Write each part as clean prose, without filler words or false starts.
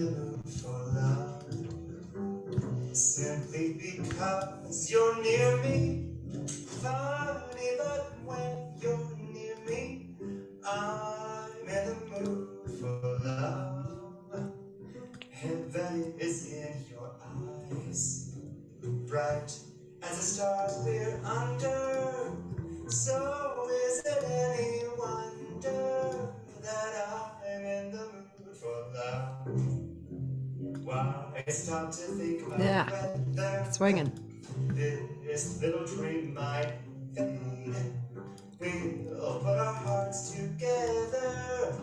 the mood for love. Simply because you're near me. Funny, but when you're near me, I'm in the mood for love. Heaven is in your eyes, bright as the stars we're under. So is it any wonder that I'm in the mood for love? Why I stop to think about whether swinging. This little dream might fade. We'll put our hearts together.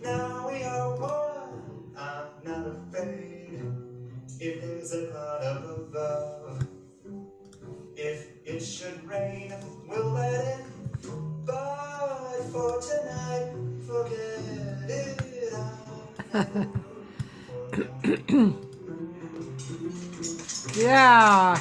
Now we are one. I'm not afraid. If there's a cloud up above, if it should rain, we'll let it. But for tonight, forget it. Yeah.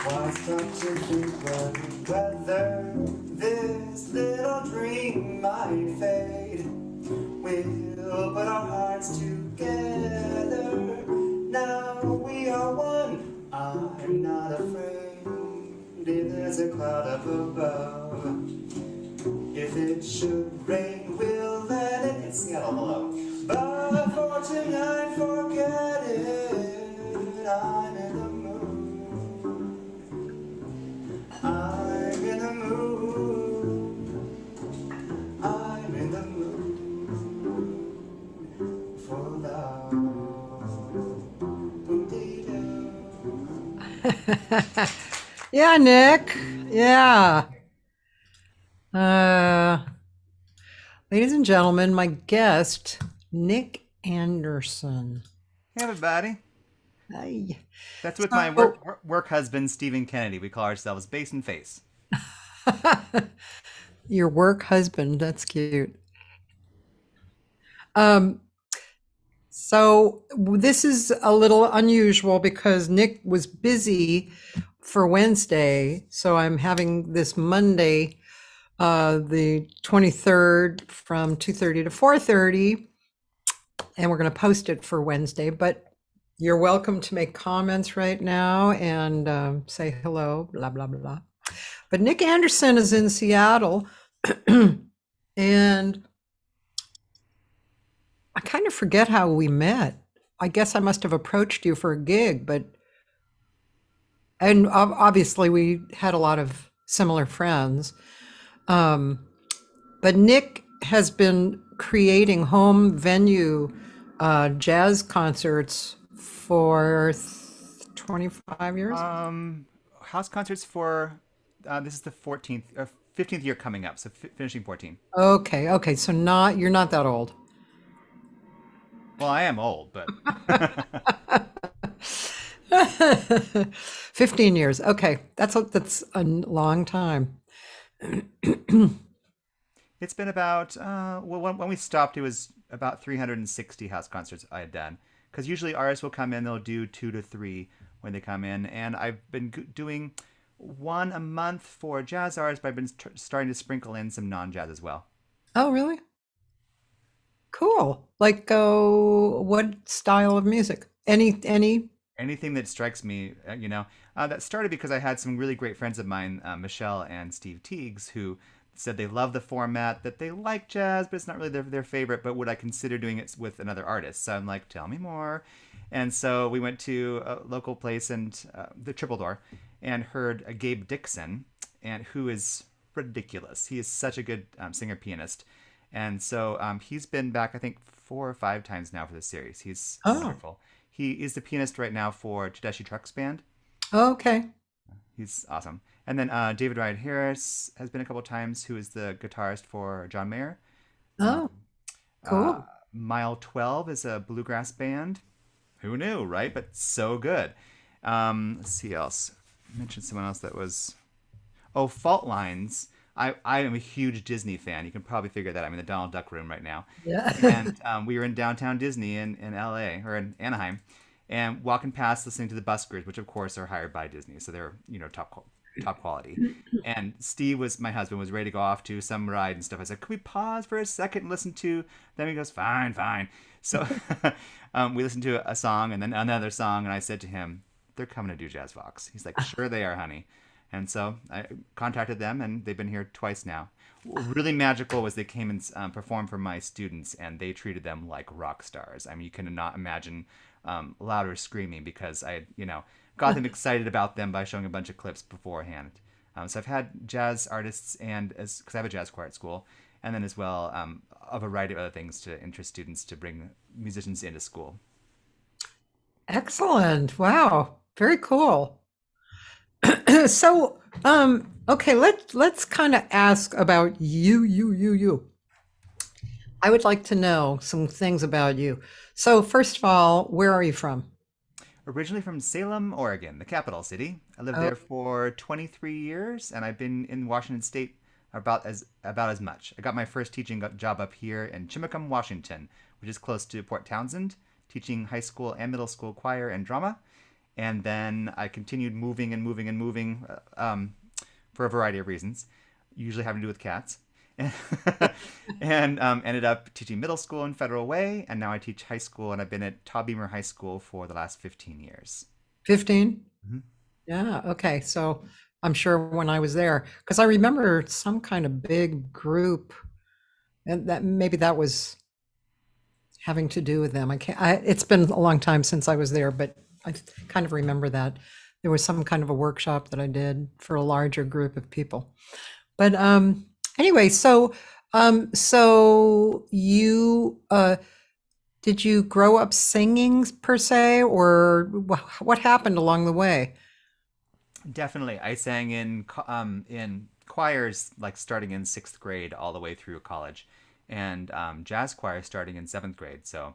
Why stop to think whether this little dream might fade? We'll put our hearts together. Now we are one. I'm not afraid. If there's a cloud up above, if it should rain, we'll let it. It's Seattle, hello. But for tonight, forget it. I'm in the I'm in the mood. I'm in the mood for love. Yeah, Nick. Yeah. Ladies and gentlemen, my guest, Nich Anderson. Hey, everybody. Hi. That's with my work husband, Stephen Kennedy. We call ourselves Bass and Face. Your work husband. That's cute. So this is a little unusual because Nick was busy for Wednesday. So I'm having this Monday, the 23rd from 2:30 to 4:30. And we're going to post it for Wednesday. But you're welcome to make comments right now and say hello, blah, blah, blah. But Nich Anderson is in Seattle, and I kind of forget how we met. I guess I must have approached you for a gig, and obviously we had a lot of similar friends. But Nick has been creating home venue jazz concerts for 25 years. House concerts for this is the 14th or 15th year coming up, so finishing 14. Okay. So you're not that old. Well, I am old, but 15 years. Okay, that's a long time. It's been about when we stopped, it was about 360 house concerts I had done. Because usually artists will come in, they'll do 2 to 3 when they come in. And I've been doing 1 a month for jazz artists, but I've been starting to sprinkle in some non-jazz as well. Oh, really? Cool. Like, what style of music? Anything that strikes me, that started because I had some really great friends of mine, Michelle and Steve Teagues, who said they love the format, that they like jazz, but it's not really their favorite, but would I consider doing it with another artist? So I'm like, tell me more. And so we went to a local place, and the Triple Door, and heard Gabe Dixon, and who is ridiculous. He is such a good singer-pianist. And so he's been back, I think, 4 or 5 times now for this series. He's wonderful. He is the pianist right now for Tedeschi Trucks Band. Oh, okay. He's awesome. And then David Ryan Harris has been a couple times, who is the guitarist for John Mayer. Oh, cool. Mile 12 is a bluegrass band. Who knew, right? But so good. Let's see else. I mentioned someone else that was... Oh, Fault Lines. I am a huge Disney fan. You can probably figure that out. I'm in the Donald Duck room right now. Yeah. And we were in downtown Disney in LA, or in Anaheim, and walking past listening to the buskers, which of course are hired by Disney. So they're, top quality. And Steve my husband, was ready to go off to some ride and stuff. I said, could we pause for a second and listen to them? He goes, fine, fine. So we listened to a song and then another song. And I said to him, they're coming to do JazzVox. He's like, sure they are, honey. And so I contacted them, and they've been here twice now. What was really magical was they came and performed for my students, and they treated them like rock stars. I mean, you cannot imagine louder screaming, because I, got them excited about them by showing a bunch of clips beforehand. So I've had jazz artists, and because I have a jazz choir at school, and then as well a variety of other things to interest students to bring musicians into school. Excellent. Wow. Very cool. So, okay, let's kind of ask about you. I would like to know some things about you. So first of all, where are you from? Originally from Salem, Oregon, the capital city. I lived there for 23 years, and I've been in Washington State about as much. I got my first teaching job up here in Chimacum, Washington, which is close to Port Townsend, teaching high school and middle school choir and drama. And then I continued moving for a variety of reasons, usually having to do with cats. And ended up teaching middle school in Federal Way, and now I teach high school, and I've been at Todd Beamer High School for the last 15 years. 15? Mm-hmm. Yeah, okay. So I'm sure when I was there, because I remember some kind of big group, and that was having to do with them. It's been a long time since I was there, but I kind of remember that there was some kind of a workshop that I did for a larger group of people. But anyway, so you did you grow up singing per se, or what happened along the way? Definitely, I sang in choirs, like starting in 6th grade all the way through college, and jazz choir starting in 7th grade. So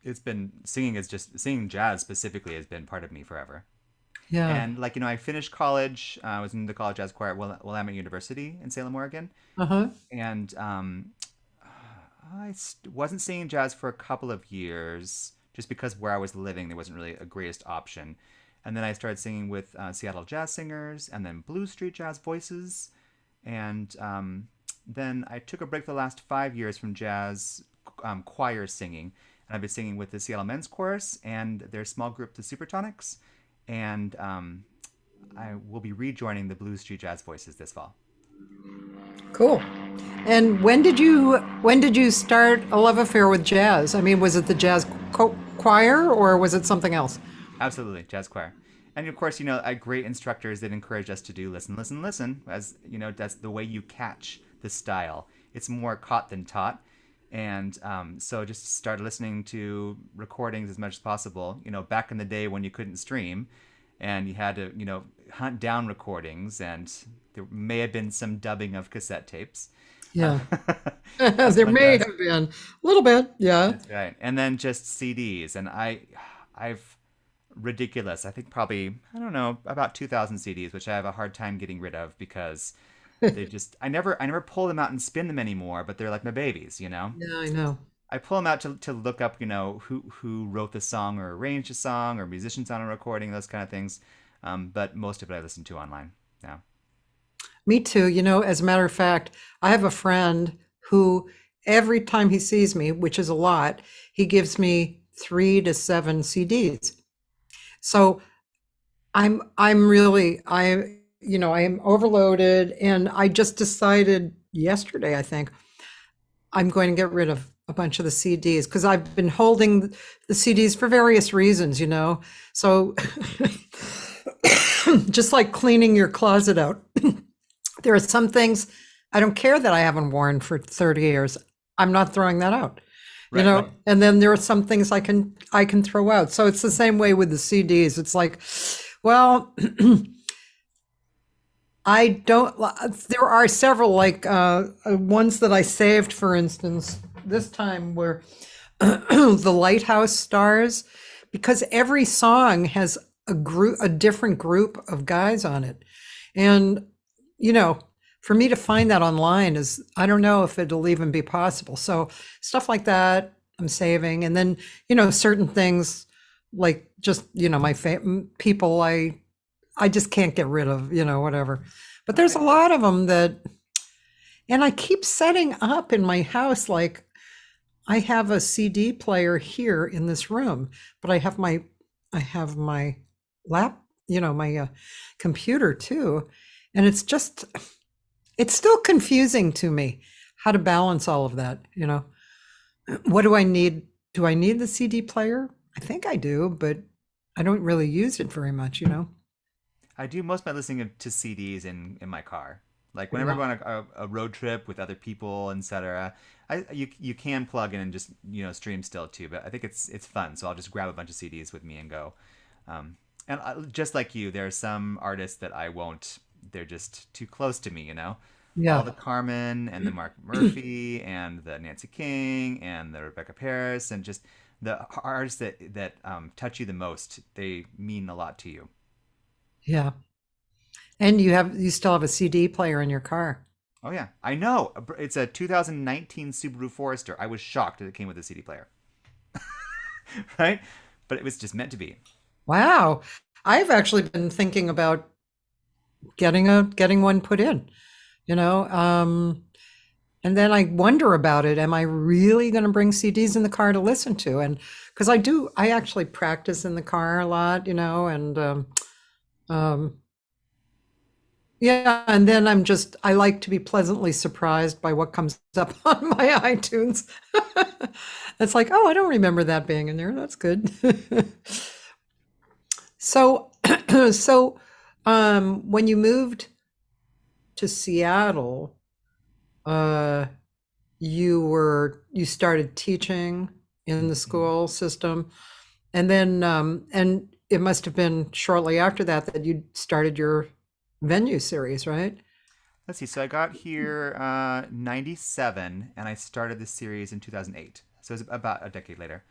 it's been singing jazz specifically has been part of me forever. Yeah. And I finished college. I was in the college jazz choir at Willamette University in Salem, Oregon. Uh-huh. And I wasn't singing jazz for a couple of years, just because where I was living, there wasn't really a greatest option. And then I started singing with Seattle jazz singers, and then Blue Street Jazz Voices. And then I took a break for the last 5 years from jazz choir singing. And I've been singing with the Seattle Men's Chorus and their small group, the Supertonics. And I will be rejoining the Blue Street Jazz Voices this fall. Cool. And when did you start a love affair with jazz? I mean, was it the jazz choir, or was it something else? Absolutely, jazz choir. And of course, great instructors that encourage us to do listen, listen, listen. As that's the way you catch the style. It's more caught than taught. And so just started listening to recordings as much as possible. Back in the day when you couldn't stream, and you had to, hunt down recordings, and there may have been some dubbing of cassette tapes. Yeah, there may have been a little bit. Yeah, that's right. And then just CDs, and I've ridiculous. I think probably, I don't know, about 2,000 CDs, which I have a hard time getting rid of, because they just I never pull them out and spin them anymore, but they're like my babies. Yeah, I know. I pull them out to look up, who wrote the song or arranged the song or musicians on a recording, those kind of things. But most of it I listen to online now. Me too. As a matter of fact, I have a friend who every time he sees me, which is a lot, he gives me 3 to 7 CDs. So I am overloaded, and I just decided yesterday, I think, I'm going to get rid of a bunch of the CDs, because I've been holding the CDs for various reasons, So just like cleaning your closet out. There are some things I don't care that I haven't worn for 30 years. I'm not throwing that out. Right. And then there are some things I can throw out. So it's the same way with the CDs. It's like, well, there are several, like ones that I saved, for instance. this time were the Lighthouse Stars, because every song has a different group of guys on it. And, you know, for me to find that online is, I don't know if it'll even be possible. So stuff like that I'm saving. And then, you know, certain things like just, you know, my people I just can't get rid of, you know, whatever. But there's a lot of them that, and I keep setting up in my house, like I have a CD player here in this room, but I have my my computer too. And it's still confusing to me how to balance all of that, you know. What do I need? Do I need the CD player? I think I do, but I don't really use it very much, you know. I do most of my listening to CDs in my car. Like whenever I go on a road trip with other people, etc. You can plug in and just, you know, stream still too, but I think it's fun. So I'll just grab a bunch of CDs with me and go. Just like you, there are some artists that I won't. They're just too close to me, you know. Yeah. All the Carmen and the Mark Murphy and the Nancy King and the Rebecca Paris and just the artists that touch you the most. They mean a lot to you. Yeah. And you still have a CD player in your car. Oh yeah, I know. It's a 2019 Subaru Forester. I was shocked that it came with a CD player. Right? But it was just meant to be. Wow. I've actually been thinking about getting one put in, you know. And then I wonder about it. Am I really going to bring CDs in the car to listen to? And because I actually practice in the car a lot, you know, and yeah, and then I like to be pleasantly surprised by what comes up on my iTunes. It's like, oh, I don't remember that being in there. That's good. So, when you moved to Seattle, you started teaching in the school system, and then and it must have been shortly after that you started your venue series, right? Let's see. So I got here 97, and I started this series in 2008. So it was about a decade later.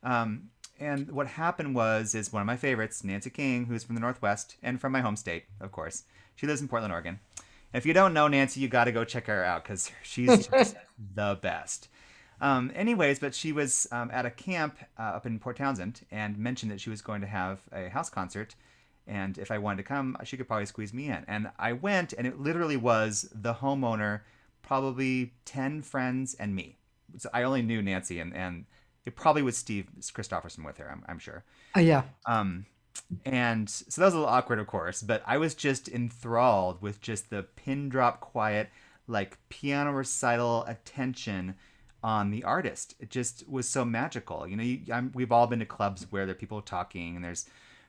And what happened is one of my favorites, Nancy King, who's from the Northwest and from my home state, of course. She lives in Portland, Oregon. And if you don't know Nancy, you got to go check her out because she's just the best. Anyways, but she was at a camp up in Port Townsend and mentioned that she was going to have a house concert. And if I wanted to come, she could probably squeeze me in. And I went, and it literally was the homeowner, probably 10 friends, and me. So I only knew Nancy, and it probably was Steve Christofferson with her, I'm sure. Yeah. And so that was a little awkward, of course, but I was just enthralled with just the pin drop quiet, like piano recital attention on the artist. It just was so magical. You know, we've all been to clubs where there are people talking and there's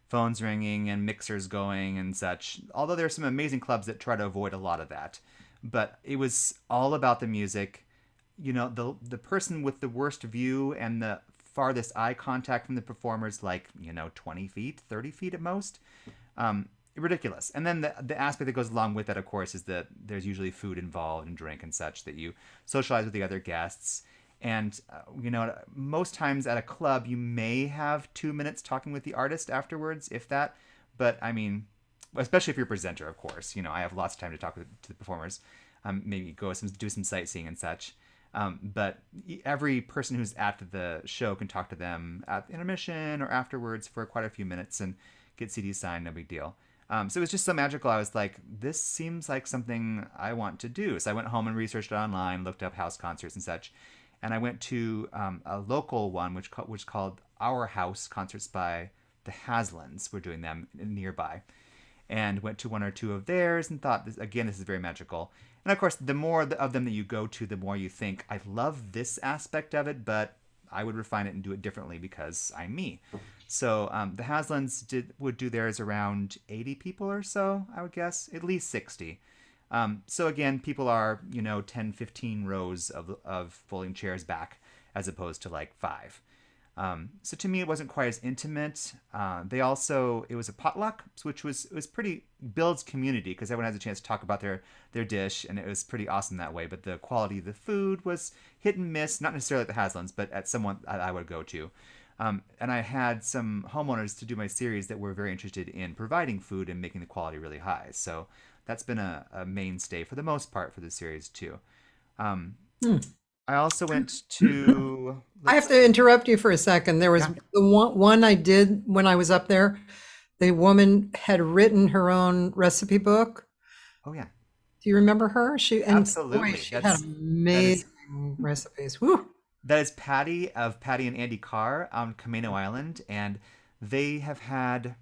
phones ringing and mixers going and such. Although there are some amazing clubs that try to avoid a lot of that. But it was all about the music. You know, the person with the worst view and the farthest eye contact from the performers, like, you know, 20 feet, 30 feet at most. Ridiculous. And then the aspect that goes along with that, of course, is that there's usually food involved and drink and such, that you socialize with the other guests. And, you know, most times at a club, you may have 2 minutes talking with the artist afterwards, if that. But, I mean, especially if you're a presenter, of course. You know, I have lots of time to talk to the performers. Maybe do some sightseeing and such. But every person who's at the show can talk to them at intermission or afterwards for quite a few minutes and get CDs signed, no big deal. So it was just so magical. I was like, this seems like something I want to do. So I went home and researched it online, looked up house concerts and such. And I went to a local one, which is called Our House Concerts by the Haslams. We're doing them nearby. And went to one or two of theirs and thought, this is very magical. And of course, the more of them that you go to, the more you think, I love this aspect of it, but I would refine it and do it differently because I'm me. So the Haslams would do theirs around 80 people or so, I would guess, at least 60. So again, people are, 10, 15 rows of folding chairs back as opposed to like 5. So to me, it wasn't quite as intimate. They also, it was a potluck, which was, it was pretty, builds community because everyone has a chance to talk about their dish, and it was pretty awesome that way. But the quality of the food was hit and miss, not necessarily at the Haslands, but at someone I would go to. And I had some homeowners to do my series that were very interested in providing food and making the quality really high. So that's been a mainstay for the most part for the series too. Hmm. I also went to. I have to interrupt you for a second. There was Yeah. the one I did when I was up there. The woman had written her own recipe book. Oh yeah, Do you remember her? absolutely. Boy, she had That is amazing recipes. Woo. that is Patti of Patti and Andy Carr on Camino Island, and they have had,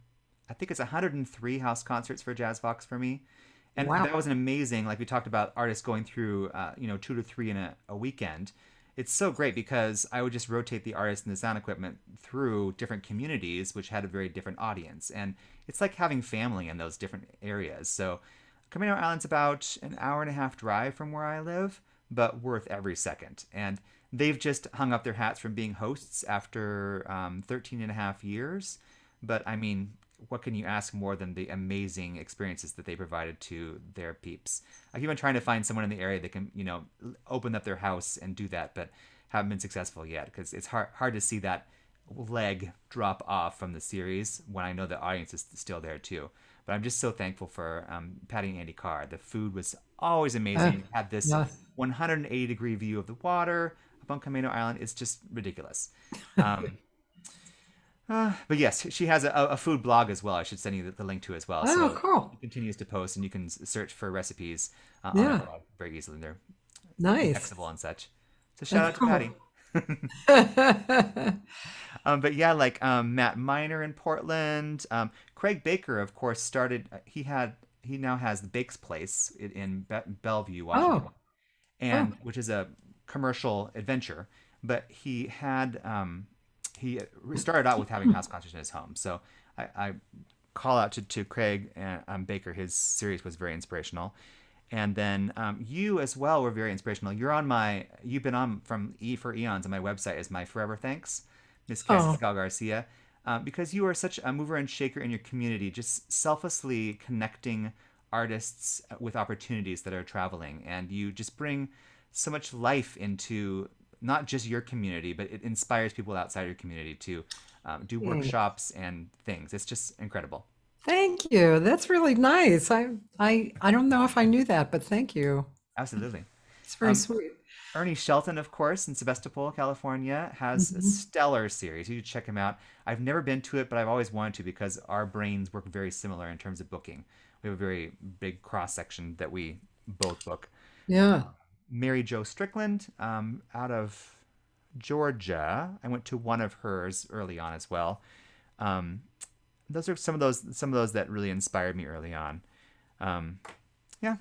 I think it's 103 house concerts for JazzVox for me. And Wow. that was an amazing, like we talked about artists going through, 2 to 3 in a weekend. It's so great because I would just rotate the artists and the sound equipment through different communities, which had a very different audience. And it's like having family in those different areas. So Camino Island's about an hour and a half drive from where I live, but worth every second. And they've just hung up their hats from being hosts after 13 and a half years. But I mean, what can you ask more than the amazing experiences that they provided to their peeps? I've been trying to find someone in the area that can, open up their house and do that, but haven't been successful yet because it's hard to see that leg drop off from the series when I know the audience is still there too. But I'm just so thankful for Patti and Andy Carr. The food was always amazing. It had this Yeah. 180-degree view of the water up on Camino Island. It's just ridiculous. Um, but yes, she has a food blog as well. I should send you the link to as well. Oh, So cool. she continues to post, and you can search for recipes on Yeah. her blog very easily. They're Nice. indexable and such. So shout out That's to cool. Patty. But yeah, like Matt Miner in Portland. Craig Baker, of course, started. He now has the Bakes Place in Bellevue, Washington, Oh, and which is a commercial adventure. But he started out with having house concerts in his home. So I call out to Craig and Baker. His series was very inspirational. And then you as well were very inspirational. You've been on from E for Eons on my website as my forever thanks, Miss Cathy oh, Segal-Garcia, because you are such a mover and shaker in your community, just selflessly connecting artists with opportunities that are traveling. And you just bring so much life into not just your community, but it inspires people outside your community to do thanks. workshops and things. It's just incredible. Thank you. That's really nice. I don't know if I knew that, but thank you. Absolutely. It's very Um, sweet. Ernie Shelton, of course, in Sebastopol, California, has a Mhm. stellar series. You should check him out. I've never been to it, but I've always wanted to because our brains work very similar in terms of booking. We have a very big cross section that we both book. Yeah. Mary Jo Strickland, out of Georgia. I went to one of hers early on as well. Um, those are some of those that really inspired me early on. Um, yeah,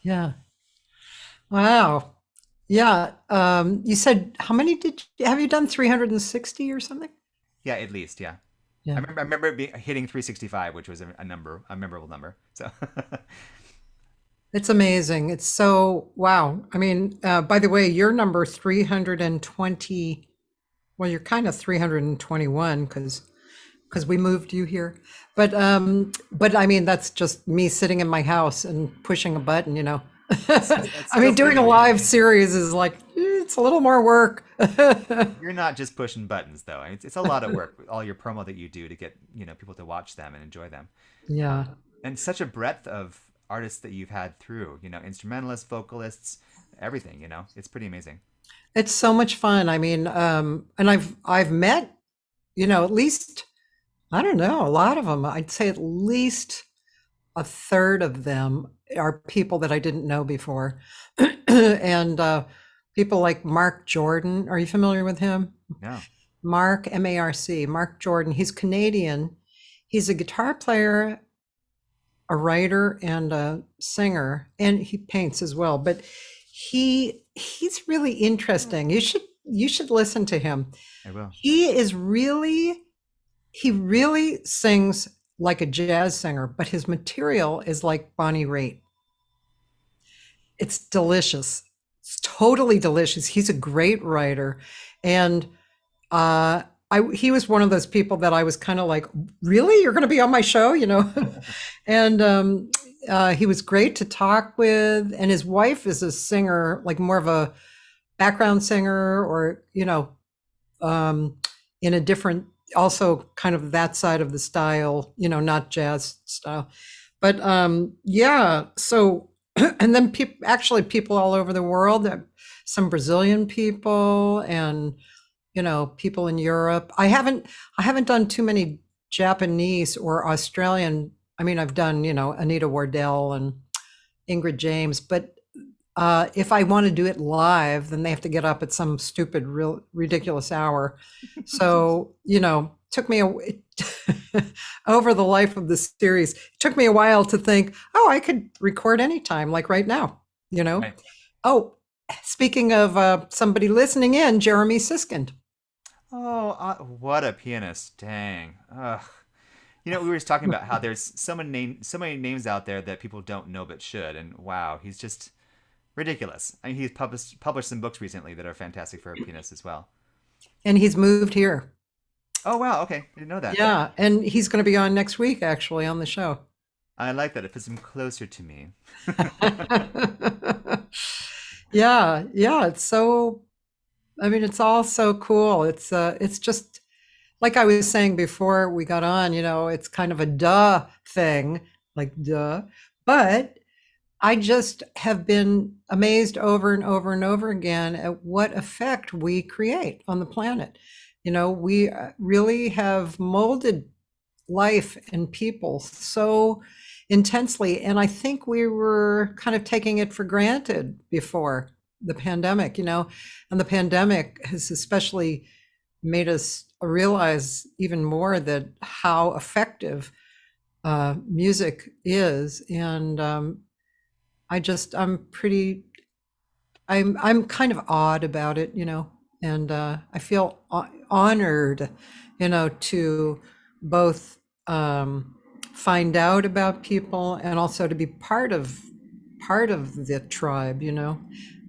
Yeah. Wow. Yeah. You said how many have you done 360 or something? yeah, at least, yeah. I Yeah. remember, I remember it hitting 365, which was a memorable number. So, It's amazing. It's so wow. I mean, by the way, your number 320, well, you're kind of 321 because we moved you here. But I mean, that's just me sitting in my house and pushing a button, you know. it's I mean, still doing a pretty live amazing. series is like, it's a little more work. You're not just pushing buttons, though. I mean, it's a lot of work. All your promo that you do to get people to watch them and enjoy them, Yeah. and such a breadth of artists that you've had through. Instrumentalists, vocalists, everything. It's pretty amazing. It's so much fun. I mean, and I've met, at least, I don't know, a lot of them. I'd say at least a third of them are people that I didn't know before. And people like Mark Jordan. Are you familiar with him? No. Mark, M-A-R-C, Mark Jordan. He's Canadian. He's a guitar player, a writer, and a singer, and he paints as well. But he's really interesting. You should listen to him. I will. He really sings like a jazz singer, but his material is like Bonnie Raitt. It's delicious. It's totally delicious. He's a great writer, and he was one of those people that I was kind of like, really, you're going to be on my show, and he was great to talk with, and his wife is a singer, like more of a background singer, or in a different, also kind of that side of the style, not jazz style, but yeah. So, and then people all over the world, some Brazilian people, and people in Europe. I haven't done too many Japanese or Australian. I mean, I've done, Anita Wardell and Ingrid James, but if I want to do it live, then they have to get up at some stupid, ridiculous hour. So, took me over the life of the series, it took me a while to think, oh, I could record anytime, like right now, Right. Oh, speaking of somebody listening in, Jeremy Siskind. Oh, what a pianist. Dang. Ugh. We were just talking about how there's so many names out there that people don't know but should. And wow, he's just ridiculous. I mean, he's published some books recently that are fantastic for a pianist as well. And he's moved here. Oh, wow. Okay. I didn't know that. Yeah. And he's going to be on next week, actually, on the show. I like that. It puts him closer to me. Yeah. It's it's all so cool. It's just like I was saying before we got on, it's kind of a duh thing, like duh. But I just have been amazed over and over and over again at what effect we create on the planet. We really have molded life and people so intensely. And I think we were kind of taking it for granted before the pandemic, and the pandemic has especially made us realize even more that how effective music is. And I'm kind of awed about it, and I feel honored, to both find out about people and also to be part of the tribe.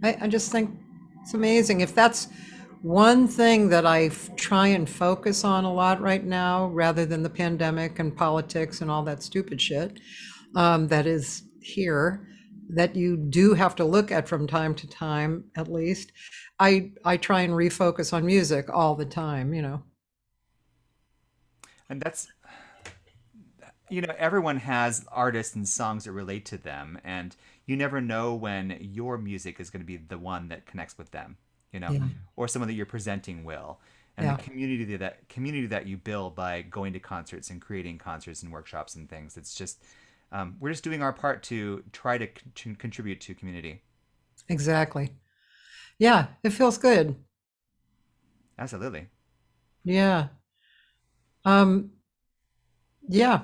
I just think it's amazing. If that's one thing that I try and focus on a lot right now, rather than the pandemic and politics and all that stupid shit that is here, that you do have to look at from time to time, at least, I try and refocus on music all the time, And that's, everyone has artists and songs that relate to them, and you never know when your music is going to be the one that connects with them, or someone that you're presenting will. And the community that you build by going to concerts and creating concerts and workshops and things, it's just, we're just doing our part to try to contribute to community. Exactly. Yeah, it feels good. Absolutely. Yeah. Yeah.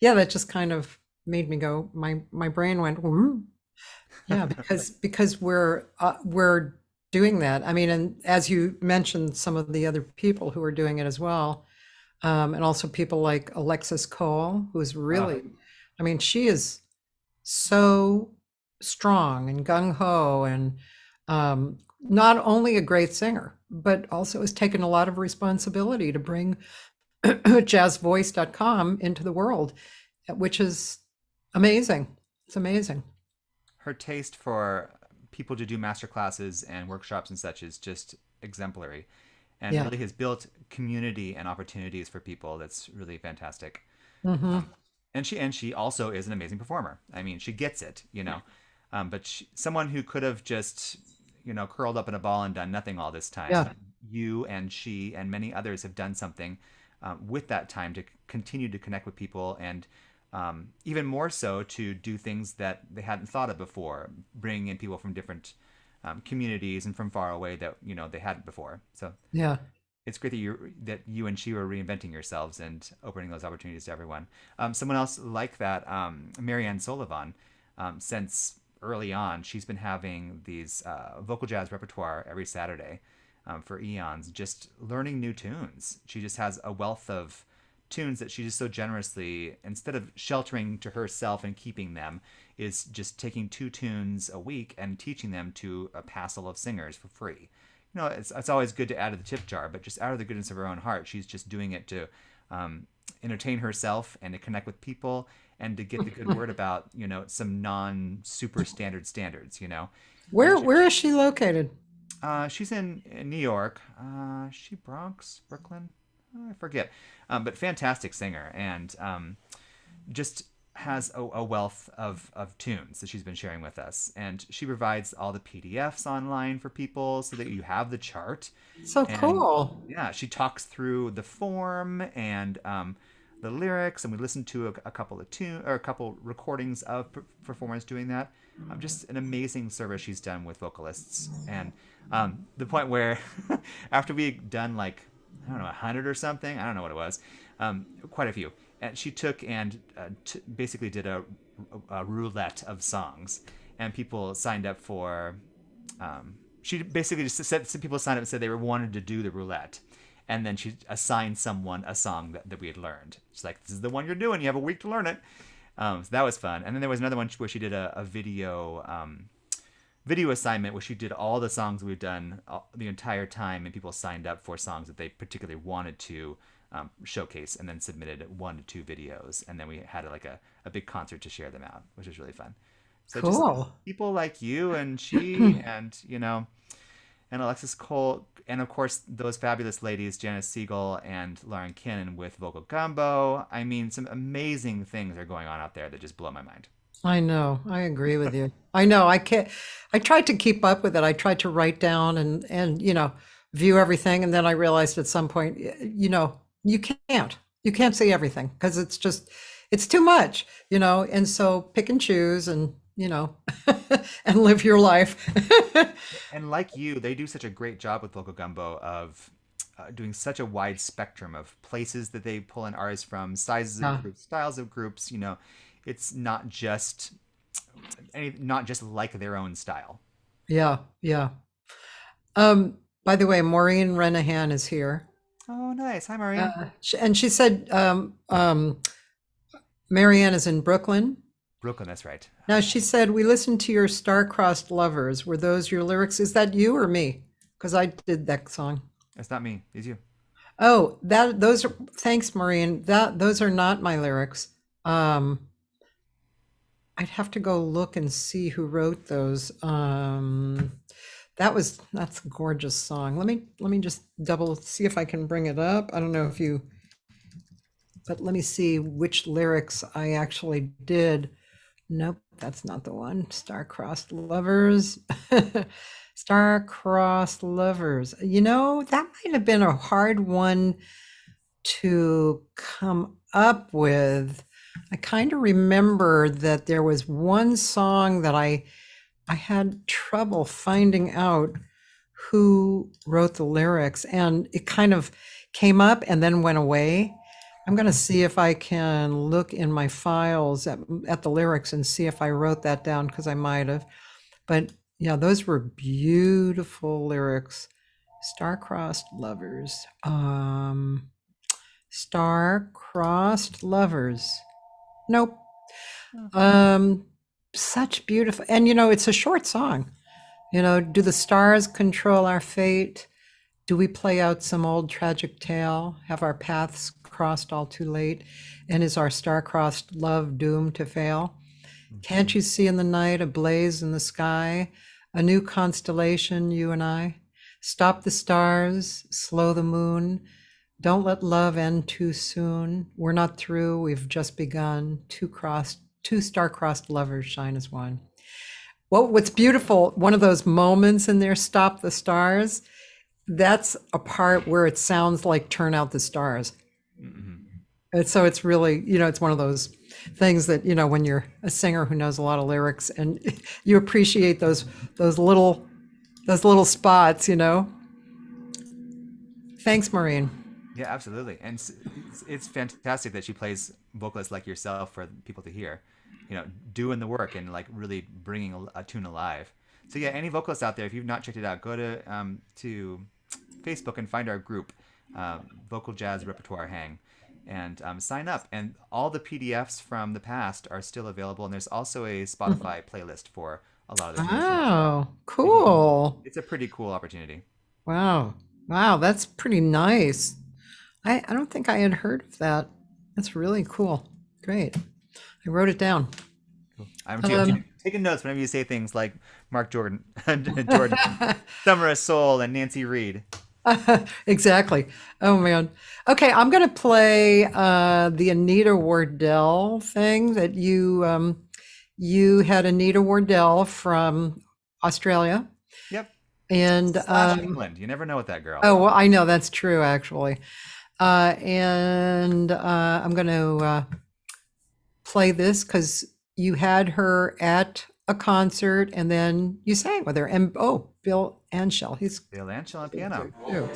Yeah, that just kind of made me go, my brain went, woo. Yeah, because we're doing that. I mean, and as you mentioned, some of the other people who are doing it as well. And also people like Alexis Cole, who's really, I mean, she is so strong and gung-ho, and not only a great singer, but also has taken a lot of responsibility to bring jazzvoice.com into the world, which is amazing. It's amazing. Her taste for people to do master classes and workshops and such is just exemplary, and really has built community and opportunities for people. That's really fantastic. Mm-hmm. And she also is an amazing performer. I mean, she gets it, but someone who could have just, curled up in a ball and done nothing all this time. Yeah. You and she and many others have done something with that time to continue to connect with people, and even more so to do things that they hadn't thought of before, bringing in people from different communities and from far away that they hadn't before. So yeah, it's great that you and she were reinventing yourselves and opening those opportunities to everyone. Someone else like that, Marianne Sullivan, since early on, she's been having these vocal jazz repertoire every Saturday for eons, just learning new tunes. She just has a wealth of tunes that she just so generously, instead of sheltering to herself and keeping them is just taking 2 tunes a week and teaching them to a passel of singers for free. You know, it's always good to add to the tip jar, but just out of the goodness of her own heart, she's just doing it to entertain herself and to connect with people and to get the good word about, you know, some non-super standard standards, you know. Where is she located? She's in New York. She Bronx, Brooklyn? I forget. But fantastic singer, and just has a wealth of tunes that she's been sharing with us. And she provides all the PDFs online for people so that you have the chart. So And, cool. yeah, she talks through the form and the lyrics, and we listened to a couple of a couple recordings of performers doing that. Just an amazing service she's done with vocalists, and the point where after we had done like, I don't know, 100 or something, I don't know what it was, quite a few, and she took and basically did a roulette of songs, and people signed up for. She basically just said some people signed up and said they wanted to do the roulette. And then she assigned someone a song that we had learned. She's like, this is the one you're doing. You have a week to learn it. So that was fun. And then there was another one where she did a video assignment where she did all the songs we've done the entire time. And people signed up for songs that they particularly wanted to showcase, and then submitted 1 to 2 videos. And then we had like a big concert to share them out, which was really fun. So Cool. just people like you and she and, you know, and Alexis Cole, and of course those fabulous ladies, Janice Siegel and Lauren Kinnan with Vocal Gumbo. I mean, some amazing things are going on out there that just blow my mind. I know. I agree with you. I know. I can't. I tried to keep up with it. I tried to write down and you know, view everything, and then I realized at some point, you know, you can't see everything because it's too much, you know. And so pick and choose, and you know, and live your life. And like you, they do such a great job with Vocal Gumbo of doing such a wide spectrum of places that they pull in artists from, sizes of groups, styles of groups. You know, it's not just like their own style. Yeah, yeah. By the way, Maureen Renahan is here. Oh, nice. Hi, Marianne. And she said Marianne is in Brooklyn. Brooklyn, that's right. Now she said, we listened to your Star-Crossed Lovers. Were those your lyrics? Is that you or me? Because I did that song. It's not me. It's you. Oh, those are, thanks, Maureen. Those are not my lyrics. I'd have to go look and see who wrote those. That's a gorgeous song. Let me just see if I can bring it up. I don't know if you, but let me see which lyrics I actually did. Nope, that's not the one. Star-Crossed Lovers. Star-Crossed Lovers. You know, that might have been a hard one to come up with. I kind of remember that there was one song that I had trouble finding out who wrote the lyrics, and it kind of came up and then went away. I'm going to see if I can look in my files at the lyrics and see if I wrote that down, because I might have. But yeah, those were beautiful lyrics. Star-Crossed Lovers. Star-Crossed Lovers. Nope. Such beautiful, and you know, it's a short song. You know, do the stars control our fate? Do we play out some old tragic tale? Have our paths crossed all too late? And is our star-crossed love doomed to fail? Can't you see in the night a blaze in the sky? A new constellation, you and I? Stop the stars, slow the moon. Don't let love end too soon. We're not through, we've just begun. Two star-crossed lovers shine as one. Well, what's beautiful, one of those moments in there, Stop the Stars, that's a part where it sounds like Turn Out the Stars. And so it's really, you know, it's one of those things that, you know, when you're a singer who knows a lot of lyrics and you appreciate those little spots, you know. Thanks, Maureen. Yeah, absolutely. And it's fantastic that she plays vocalists like yourself for people to hear, you know, doing the work and like really bringing a tune alive. So yeah, any vocalists out there, if you've not checked it out, go to Facebook and find our group, Vocal Jazz Repertoire Hang. and sign up. And all the PDFs from the past are still available. And there's also a Spotify playlist for a lot of the music. Oh, cool. It's a pretty cool opportunity. Wow. Wow, that's pretty nice. I don't think I had heard of that. That's really cool. Great. I wrote it down. I'm taking notes whenever you say things like Mark Jordan, Jordan, Summer of Soul, and Nancy Reed. Exactly. Oh man. Okay, I'm gonna play the Anita Wardell thing that you had Anita Wardell from Australia. Yep. And England. You never know with that girl. Oh, well, I know that's true actually. And I'm gonna play this because you had her at a concert and then you sang with her. And Bill Anshel, he's Bill Anshel on piano. too.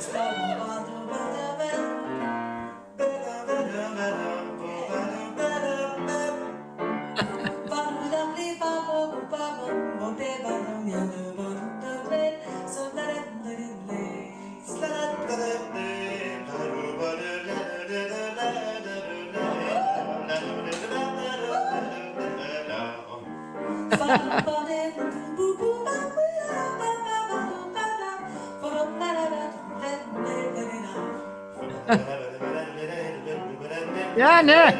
Yeah, Nick.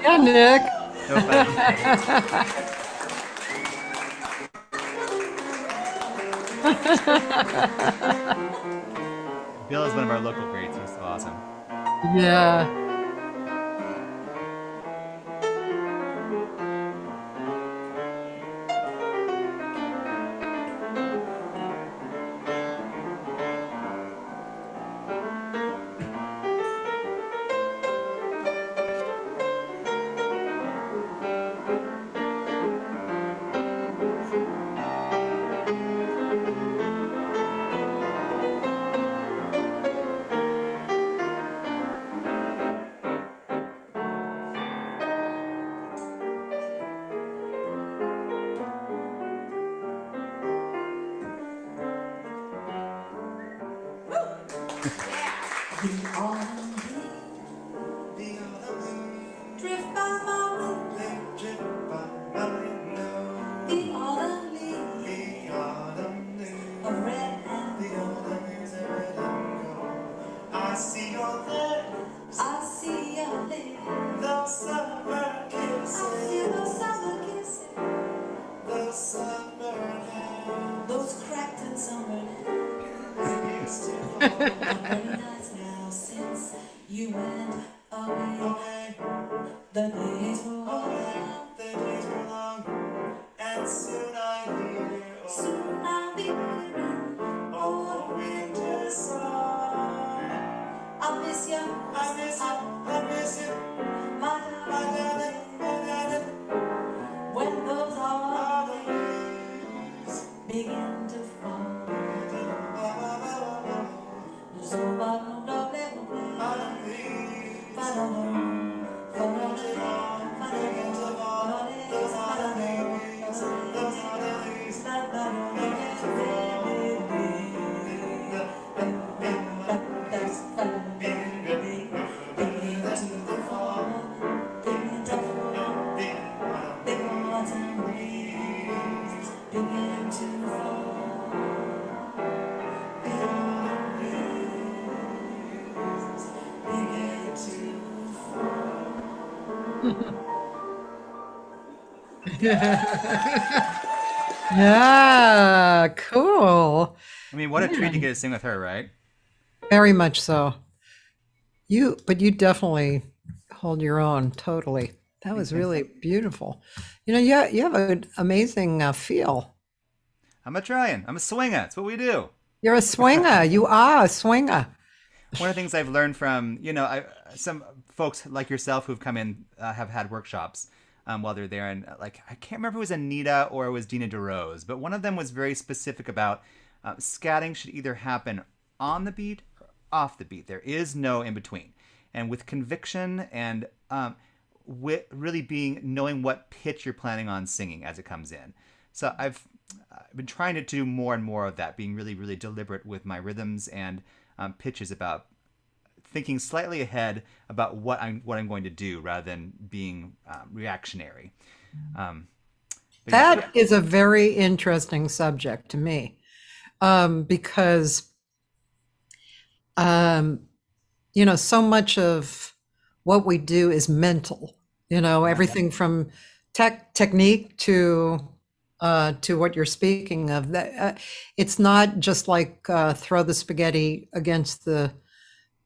Yeah, Nick. Bill is one of our local greats. He's so awesome. Yeah. Yeah, cool. I mean, what a treat to get to sing with her, right? Very much so. But you definitely hold your own totally. That was really beautiful. You have an amazing feel. I'm a swinger. That's what we do. You're a swinger. You are a swinger. One of the things I've learned from, some folks like yourself who've come in have had workshops while they're there. And like, I can't remember if it was Anita or it was Dina DeRose, but one of them was very specific about scatting should either happen on the beat or off the beat. There is no in between. And with conviction and really knowing what pitch you're planning on singing as it comes in. So I've been trying to do more and more of that, being really, really deliberate with my rhythms and pitches, about thinking slightly ahead about what I'm going to do rather than being reactionary. That is a very interesting subject to me, because so much of what we do is mental. Everything from technique to what you're speaking of. That it's not just like throw the spaghetti against the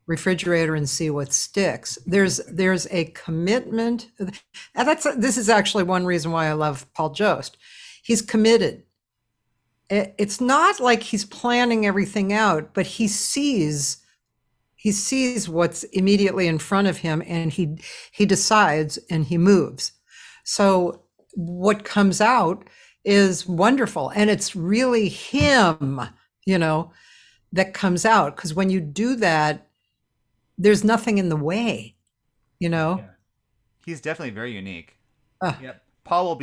refrigerator and see what sticks. There's a commitment. This is actually one reason why I love Paul Jost. He's committed. It's not like he's planning everything out, but he sees what's immediately in front of him, and he decides and he moves. So what comes out is wonderful, and it's really him, that comes out, because when you do that, there's nothing in the way, Yeah. He's definitely very unique. Yep. Paul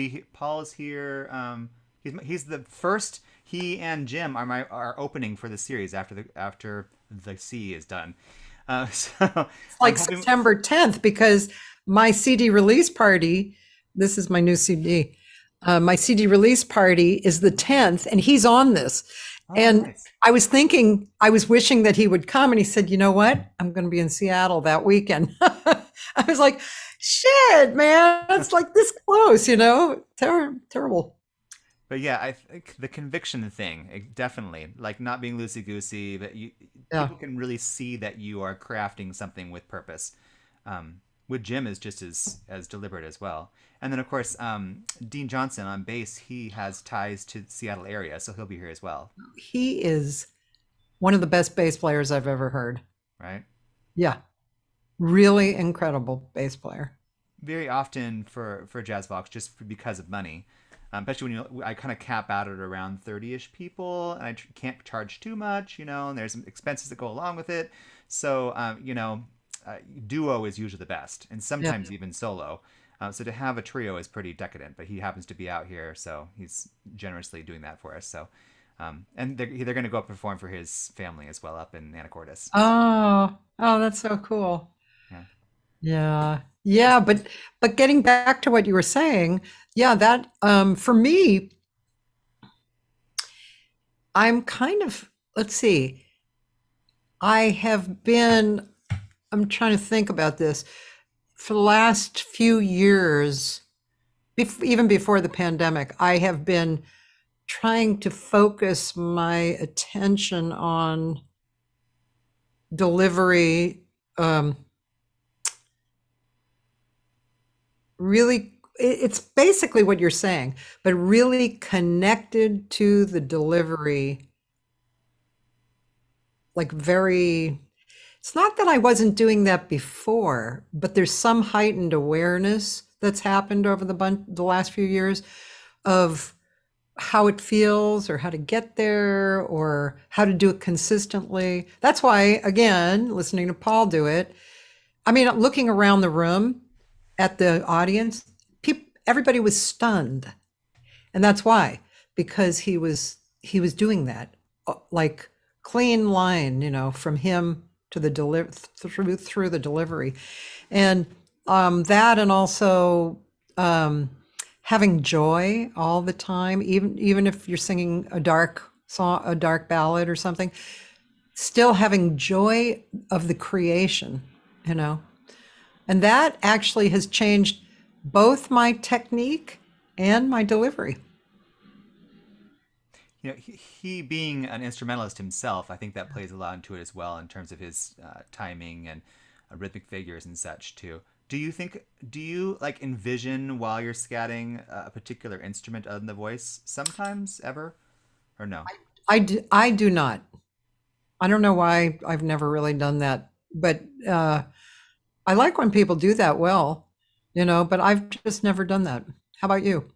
is here. He's the first. He and Jim are opening for the series after the C is done. So it's like September 10th, because my CD release party, this is my new CD, my CD release party is the 10th, and he's on this. And nice. I was wishing that he would come, and he said, you know what? I'm going to be in Seattle that weekend. I was like, shit, man, it's like this close, terrible. But yeah, I think the conviction thing, definitely, like not being loosey-goosey, but people can really see that you are crafting something with purpose. With Jim is just as deliberate as well. And then, of course, Dean Johnson on bass, he has ties to the Seattle area, so he'll be here as well. He is one of the best bass players I've ever heard. Right? Yeah. Really incredible bass player. Very often for JazzVox, just because of money, especially when I kind of cap out at around 30-ish people, and I can't charge too much, and there's some expenses that go along with it. So, duo is usually the best, and sometimes even solo. So to have a trio is pretty decadent, but he happens to be out here, so he's generously doing that for us. So, and they're going to go up and perform for his family as well up in Anacortes. Oh, that's so cool. Yeah. But getting back to what you were saying, that for me, I'm kind of, let's see, I'm trying to think about this. For the last few years, even before the pandemic, I have been trying to focus my attention on delivery. Really, it's basically what you're saying, but really connected to the delivery. Like it's not that I wasn't doing that before, but there's some heightened awareness that's happened over the last few years of how it feels, or how to get there, or how to do it consistently. That's why, again, listening to Paul do it, I mean, looking around the room at the audience, everybody was stunned. And that's why, because he was doing that, like clean line, from him to the through the delivery, and that, and also having joy all the time, even if you're singing a dark song, a dark ballad or something, still having joy of the creation, and that actually has changed both my technique and my delivery. He being an instrumentalist himself, I think that plays a lot into it as well in terms of his timing and rhythmic figures and such too. Do you like envision while you're scatting a particular instrument other than the voice sometimes, ever, or no? I do not. I don't know why I've never really done that, but I like when people do that well, but I've just never done that. How about you?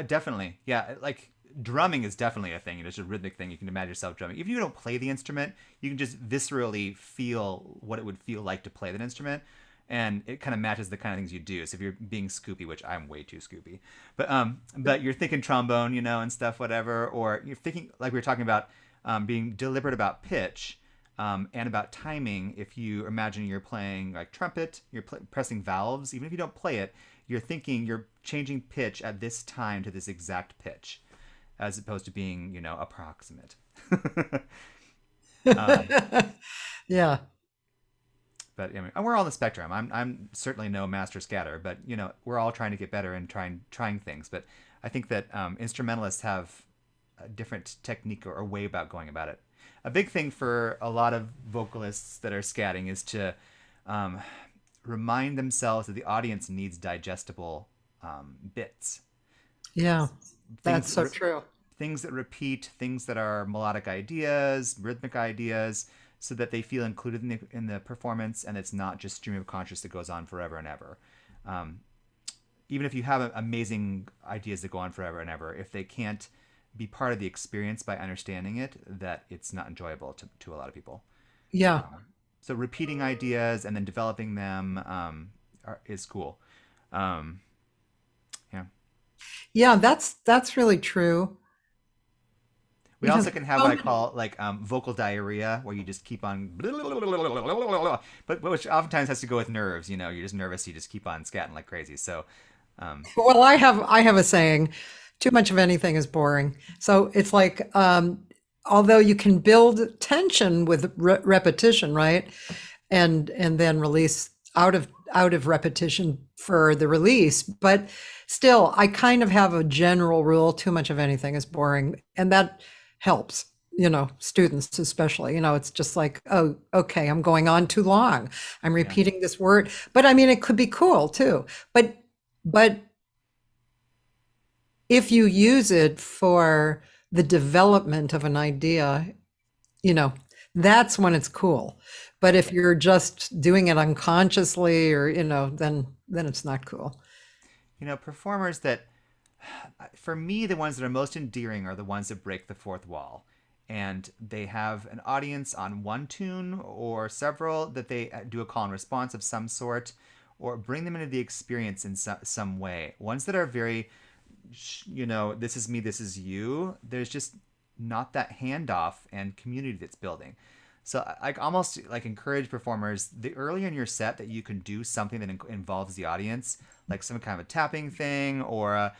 Definitely. Yeah. Like drumming is definitely a thing. It's a rhythmic thing. You can imagine yourself drumming. If you don't play the instrument, you can just viscerally feel what it would feel like to play that instrument. And it kind of matches the kind of things you do. So if you're being Scoopy, which I'm way too Scoopy, but you're thinking trombone, and stuff, whatever, or you're thinking, like we were talking about, being deliberate about pitch, and about timing. If you imagine you're playing like trumpet, you're pressing valves, even if you don't play it, you're thinking you're changing pitch at this time to this exact pitch, as opposed to being, approximate. Yeah. But I mean, we're all on the spectrum. I'm certainly no master scatter, but we're all trying to get better and trying things. But I think that instrumentalists have a different technique or way about going about it. A big thing for a lot of vocalists that are scatting is to remind themselves that the audience needs digestible bits. Yeah, that's so true. Things that repeat, things that are melodic ideas, rhythmic ideas, so that they feel included in the performance, and it's not just stream of consciousness that goes on forever and ever. Even if you have amazing ideas that go on forever and ever, if they can't be part of the experience by understanding it, that it's not enjoyable to a lot of people. Yeah. So repeating ideas and then developing them is cool. Yeah. Yeah, that's really true. We also can have what I call like vocal diarrhea, where you just keep on, but which oftentimes has to go with nerves. You're just nervous, you just keep on scatting like crazy. So, Well, I have a saying: too much of anything is boring. So it's like, although you can build tension with repetition, right, and then release out of repetition for the release, but still, I kind of have a general rule: too much of anything is boring, and that helps, students especially. It's just like, oh, okay, I'm going on too long. I'm repeating this word. But I mean, it could be cool too. But if you use it for the development of an idea, that's when it's cool. But if you're just doing it unconsciously or, then it's not cool. Performers that, for me, the ones that are most endearing are the ones that break the fourth wall, and they have an audience on one tune or several that they do a call and response of some sort, or bring them into the experience in some way. Ones that are very, this is me, this is you. There's just not that handoff and community that's building. So I almost like encourage performers, the earlier in your set that you can do something that involves the audience, like some kind of a tapping thing or a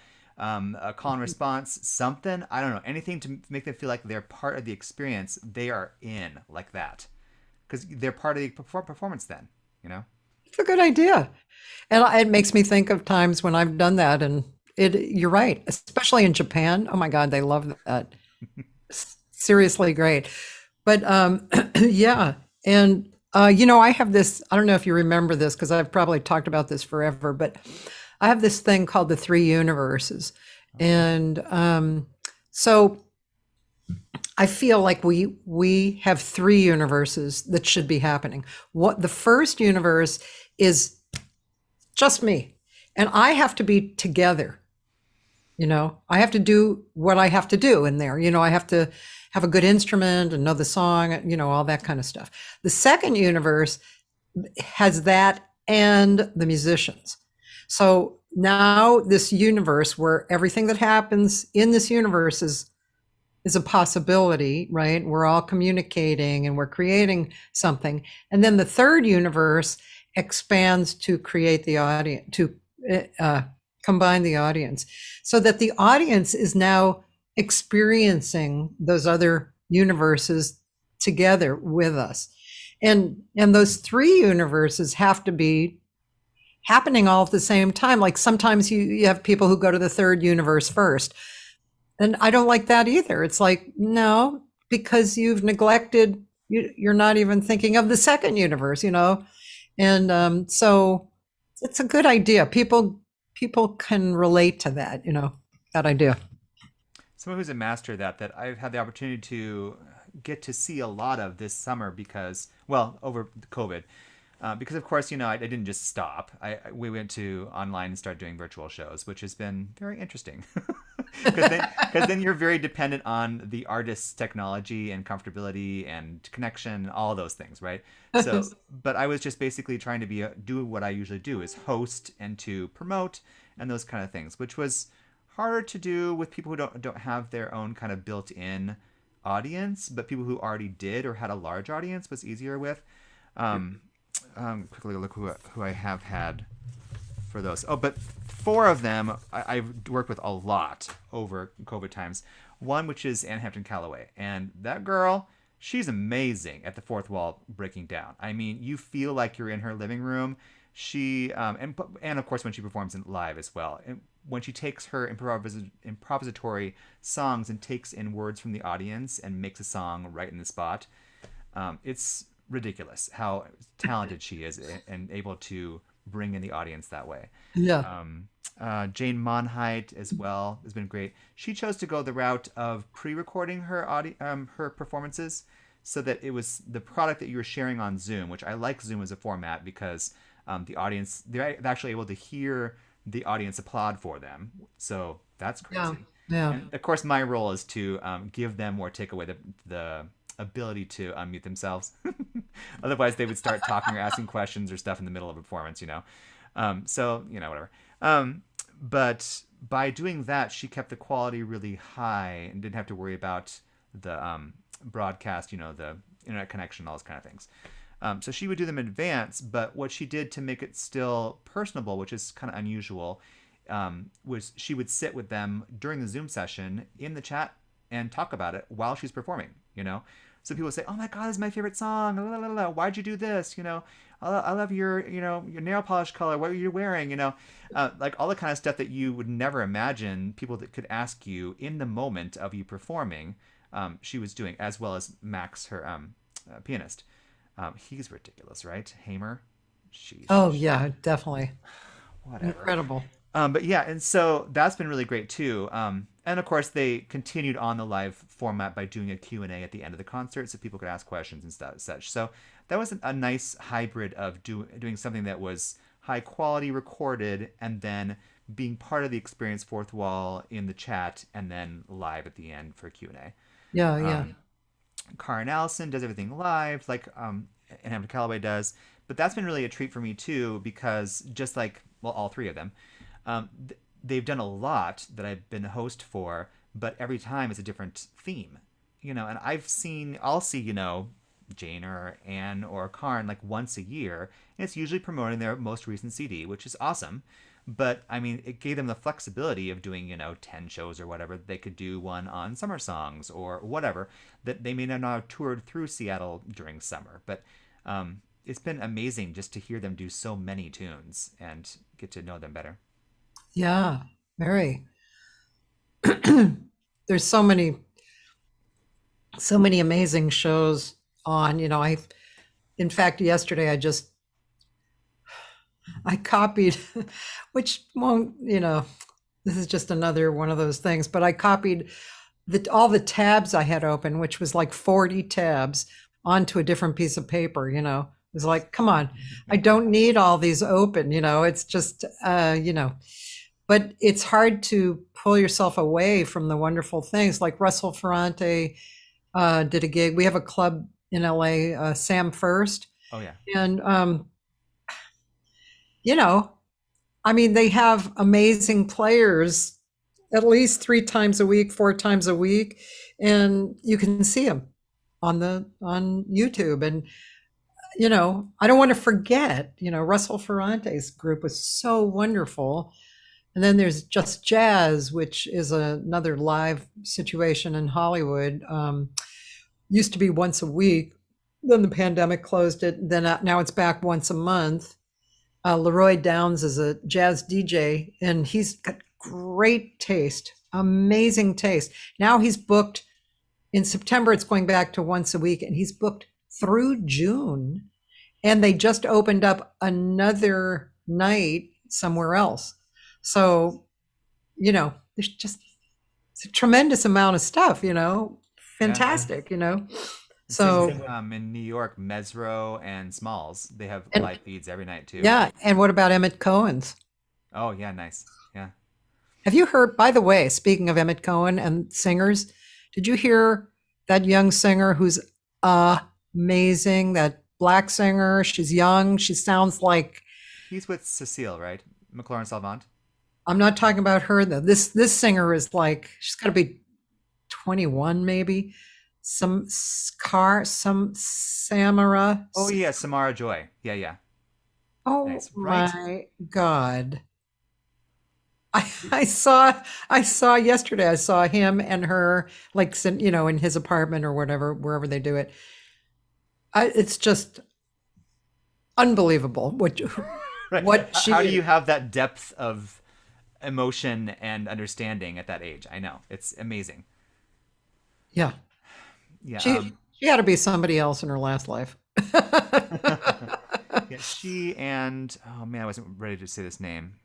call and response, something, I don't know, anything to make them feel like they're part of the experience. They are in like that because they're part of the performance then, It's a good idea. And it makes me think of times when I've done that, and you're right, especially in Japan. Oh my God, they love that. Seriously great. But yeah, and I have this, I don't know if you remember this because I've probably talked about this forever, but I have this thing called the three universes. And so I feel like we have three universes that should be happening. What the first universe is just me, and I have to be together. I have to do what I have to do in there. I have to have a good instrument and know the song, all that kind of stuff. The second universe has that and the musicians. So now this universe where everything that happens in this universe is a possibility, right? We're all communicating and we're creating something. And then the third universe expands to create the audience, to combine the audience, so that the audience is now experiencing those other universes together with us. And those three universes have happening all at the same time. Like sometimes you have people who go to the third universe first. And I don't like that either. It's like, no, because you've neglected, you're not even thinking of the second universe, you know? And so it's a good idea. People can relate to that, you know, that idea. Someone who's a master of that I've had the opportunity to get to see a lot of this summer because, well, over COVID. Because of course, you know, I didn't just stop. We went to online and started doing virtual shows, which has been very interesting. Because then you're very dependent on the artist's technology and comfortability and connection, all those things, right? So, but I was just basically trying to do what I usually do, is host and to promote and those kind of things, which was harder to do with people who don't have their own kind of built-in audience, but people who already did or had a large audience was easier with. Quickly look who I have had for those. Oh, but 4 of them I've worked with a lot over COVID times. One, which is Hampton, Calloway. And that girl, she's amazing at the fourth wall breaking down. I mean, you feel like you're in her living room. She, and of course when she performs live as well. And when she takes her improvisatory songs and takes in words from the audience and makes a song right in the spot, it's ridiculous how talented she is and able to bring in the audience that way. Yeah. Jane Monheit as well has been great. She chose to go the route of pre-recording her performances so that it was the product that you were sharing on Zoom, which I like Zoom as a format because the audience, they're actually able to hear the audience applaud for them. So that's crazy. Yeah. And of course, my role is to give them or take away the ability to unmute themselves. Otherwise, they would start talking or asking questions or stuff in the middle of a performance, you know. So, you know, whatever. But by doing that, she kept the quality really high and didn't have to worry about the broadcast, you know, the internet connection, all those kind of things. So she would do them in advance, but what she did to make it still personable, which is kind of unusual, was she would sit with them during the Zoom session in the chat and talk about it while she's performing, you know. So people say, "Oh my God, this is my favorite song. La, la, la, la. Why'd you do this? You know, I love your, you know, your nail polish color. What are you wearing? You know, like all the kind of stuff that you would never imagine people that could ask you in the moment of you performing. She was doing, as well as Max, her pianist. He's ridiculous, right? Hamer. Oh yeah, definitely. Whatever. Incredible. But yeah, and so that's been really great too. And of course, they continued on the live format by doing a Q&A at the end of the concert so people could ask questions and such. So that was a nice hybrid of doing something that was high quality recorded and then being part of the experience, fourth wall in the chat, and then live at the end for Q&A. Yeah. Carr and Allison does everything live, like and Hampton Calloway does. But that's been really a treat for me too, because just like, well, all 3 of them, they've done a lot that I've been a host for, but every time it's a different theme, you know. And I'll see, you know, Jane or Anne or Karn like once a year, and it's usually promoting their most recent CD, which is awesome. But I mean, it gave them the flexibility of doing, you know, 10 shows or whatever. They could do one on summer songs or whatever that they may not have toured through Seattle during summer. But it's been amazing just to hear them do so many tunes and get to know them better. Yeah, very. There's so many amazing shows on, you know. In fact, yesterday I copied, which won't, you know, this is just another one of those things, but I copied all the tabs I had open, which was like 40 tabs, onto a different piece of paper, you know. It was like, come on, I don't need all these open, you know. It's just, you know. But it's hard to pull yourself away from the wonderful things. Like Russell Ferrante did a gig. We have a club in LA, Sam First. Oh yeah. And you know, I mean, they have amazing players at least 3 times a week, 4 times a week, and you can see them on YouTube. And you know, I don't want to forget, you know, Russell Ferrante's group was so wonderful. And then there's Just Jazz, which is another live situation in Hollywood. Used to be once a week. Then the pandemic closed it. Then now it's back once a month. Leroy Downs is a jazz DJ, and he's got great taste, amazing taste. Now he's booked in September. It's going back to once a week, and he's booked through June. And they just opened up another night somewhere else. So, there's just it's a tremendous amount of stuff, fantastic, So in New York, Mesro and Smalls, they have And- live feeds every night too. yeah. And what about Emmett Cohen's? Oh yeah, nice. Yeah. Have you heard, by the way, speaking of Emmett Cohen and singers, did you hear that young singer who's amazing, that black singer? She's young. She sounds like, He's with Cecile, right? McLaurin Salvant. I'm not talking about her though. This singer is like, she's got to be 21 maybe. Some Samara. Oh yeah, Samara Joy. Yeah, yeah. Oh Nice, right? my God. I saw yesterday, I saw him and her like, in his apartment or whatever, wherever they do it. It's just unbelievable Right. what she, How do you have that depth of emotion and understanding at that age? I know. It's amazing. yeah, Yeah. she had to be somebody else in her last life. Yeah, she and oh man, I wasn't ready to say this name.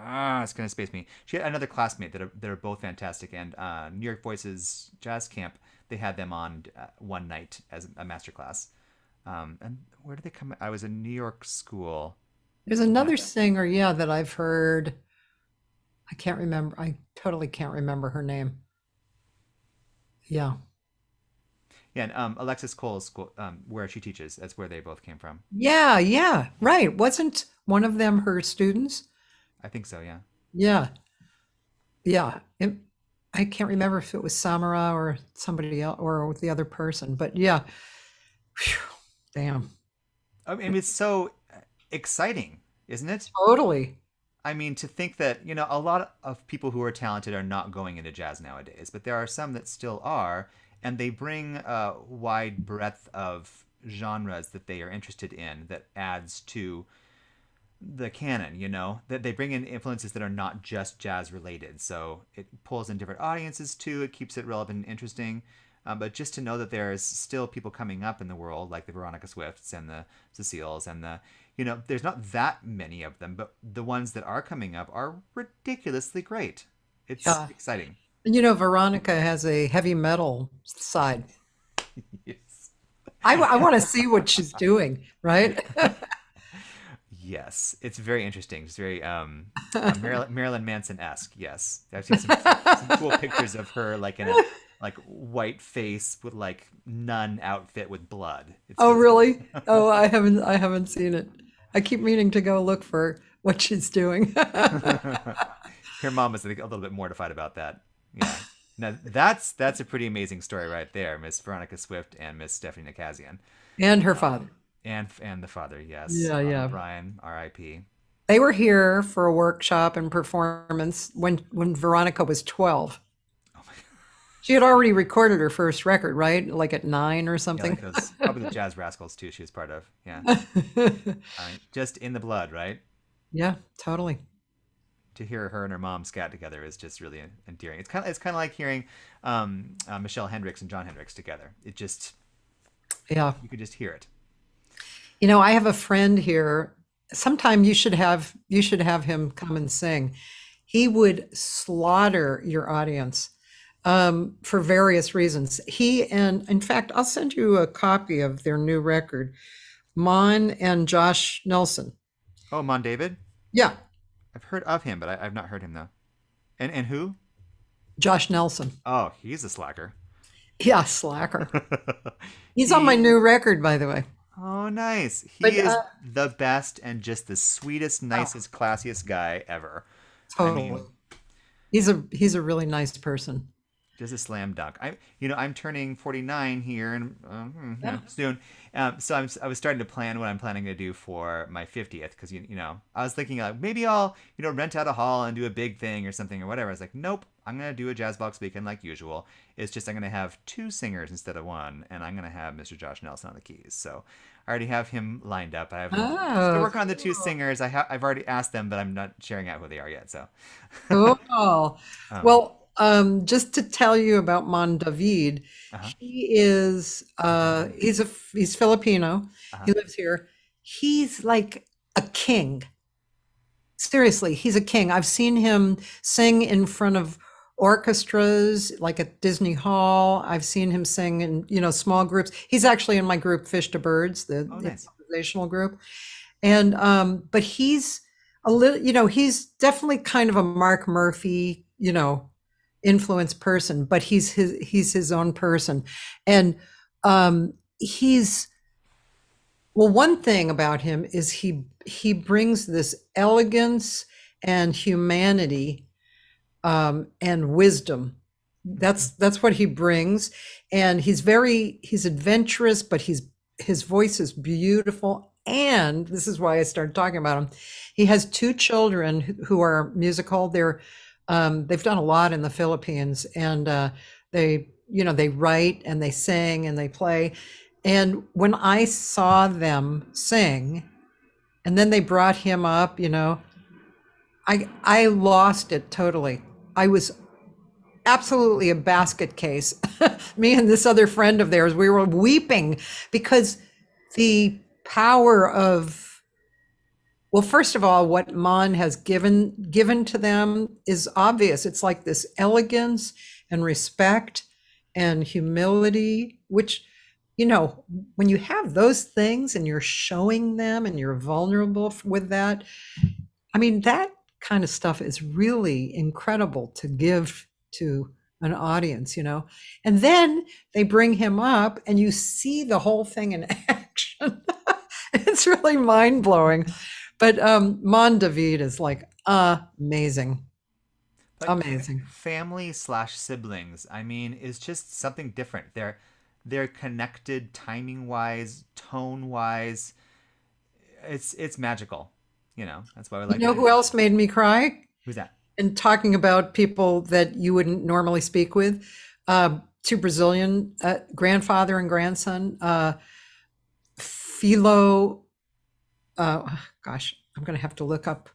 It's gonna space me. She had another classmate that are both fantastic, and New York Voices Jazz Camp. They had them on one night as a master class. And where did they come? I was in New York school. There's another singer, yeah, that I've heard. I can't remember. I totally can't remember her name. Yeah. Yeah, and Alexis Cole's school, where she teaches. That's where they both came from. Yeah, right. Wasn't one of them her students? I think so. Yeah. Yeah. Yeah. I can't remember if it was Samara or somebody else or the other person, but yeah. Phew, damn. I mean, it's so exciting, isn't it? Totally. I mean, to think that, a lot of people who are talented are not going into jazz nowadays, but there are some that still are, and they bring a wide breadth of genres that they are interested in that adds to the canon, that they bring in influences that are not just jazz related. So it pulls in different audiences too. It keeps it relevant and interesting. But just to know that there's still people coming up in the world, like the Veronica Swifts and the Ceciles and there's not that many of them, but the ones that are coming up are ridiculously great. It's Yeah. exciting. And Veronica has a heavy metal side. Yes. I want to see what she's doing, right? Yes, it's very interesting. It's very Marilyn Manson-esque. Yes, I've seen some cool pictures of her like in a white face with like nun outfit with blood. Oh, really? Oh, I haven't seen it. I keep meaning to go look for what she's doing. Her mom was, I think, a little bit mortified about that. Yeah. Now that's a pretty amazing story right there, Miss Veronica Swift and Miss Stephanie Nakazian. And her father. And the father, yes. Yeah. Brian, R.I.P. They were here for a workshop and performance when Veronica was 12. Oh my God. She had already recorded her first record, right? Like at 9 or Yeah, something. like those, probably the Jazz Rascals too. She was part of. Yeah, just in the blood, right? Yeah, totally. To hear her and her mom scat together is just really endearing. It's kind of like hearing Michelle Hendricks and John Hendricks together. It just Yeah. you could just hear it. I have a friend here. Sometime you should have him come and sing. He would slaughter your audience for various reasons. In fact, I'll send you a copy of their new record, Mon and Josh Nelson. Oh, Mon David. Yeah, I've heard of him, but I've not heard him though. And who? Josh Nelson. Oh, he's a slacker. Yeah, slacker. He's on my new record, by the way. Oh, nice. He But, is the best and just the sweetest, nicest, classiest guy ever. Totally. I mean, He's a really nice person. Just a slam dunk. I'm turning 49 here and soon. I was starting to plan what I'm planning to do for my 50th because I was thinking like maybe I'll rent out a hall and do a big thing or something or whatever. I was like, nope, I'm gonna do a JazzVox weekend like usual. It's just I'm gonna have 2 singers instead of 1, and I'm gonna have Mr. Josh Nelson on the keys. So I already have him lined up. I have to work on the 2 singers. I've already asked them, but I'm not sharing out who they are yet. So Cool. Well, just to tell you about Mon David, he is he's Filipino. He lives here. He's like a king. Seriously, he's a king. I've seen him sing in front of orchestras, like at Disney Hall. I've seen him sing in small groups. He's actually in my group Fish to Birds, the nice. improvisational group. And but he's a little, he's definitely kind of a Mark Murphy, influence person, but he's his own person. And one thing about him is he brings this elegance and humanity and wisdom. That's what he brings. And he's adventurous, but his voice is beautiful. And this is why I started talking about him. He has 2 children who are musical. They've done a lot in the Philippines, and they write and they sing and they play. And when I saw them sing, and then they brought him up, I lost it totally. I was absolutely a basket case. Me and this other friend of theirs, we were weeping because the power of, well, first of all, what Mon has given to them is obvious. It's like this elegance and respect and humility, which, when you have those things and you're showing them and you're vulnerable with that, I mean, that kind of stuff is really incredible to give to an audience, and then they bring him up and you see the whole thing in action. It's really mind-blowing. But Mon David is like amazing. Amazing. Family/siblings, I mean, is just something different. They're connected timing-wise, tone-wise. It's magical. That's why we like it. Who else made me cry? Who's that? And talking about people that you wouldn't normally speak with, 2 Brazilian, grandfather and grandson, Philo, gosh, I'm going to have to look up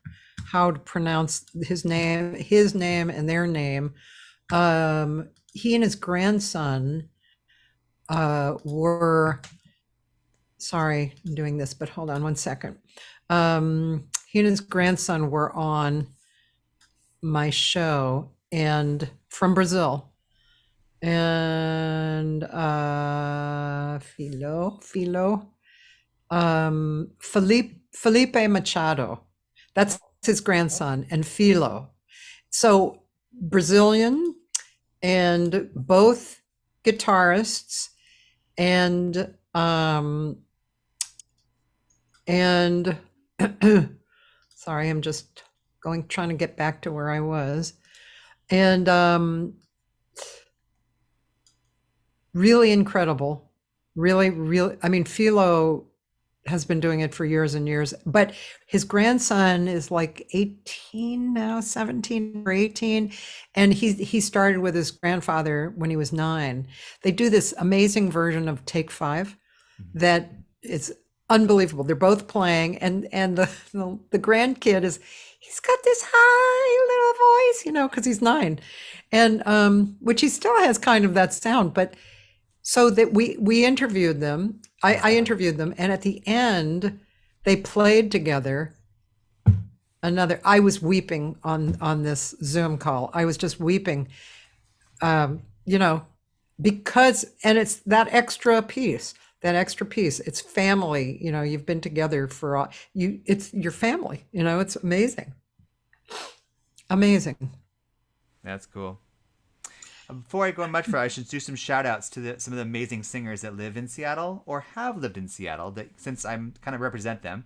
how to pronounce his name and their name. He and his grandson were, sorry, I'm doing this, but hold on one second. He and his grandson were on my show, and from Brazil, and Felipe Machado, that's his grandson, and Philo. So Brazilian, and both guitarists, and sorry, I'm just trying to get back to where I was. And really incredible. Really, I mean, Philo has been doing it for years and years, but his grandson is like 18 now, 17 or 18. And he started with his grandfather when he was 9. They do this amazing version of Take 5 that is unbelievable. They're both playing, and the grandkid he's got this high little voice, because he's 9, and which he still has kind of that sound. But so that we interviewed them, I interviewed them, and at the end they played together I was weeping on this Zoom call. I was just weeping, because, and it's that extra piece. It's family, you've been together for it's your family, it's amazing. That's cool. Before I go much further, I should do some shout outs to some of the amazing singers that live in Seattle or have lived in Seattle, since I'm kind of represent them.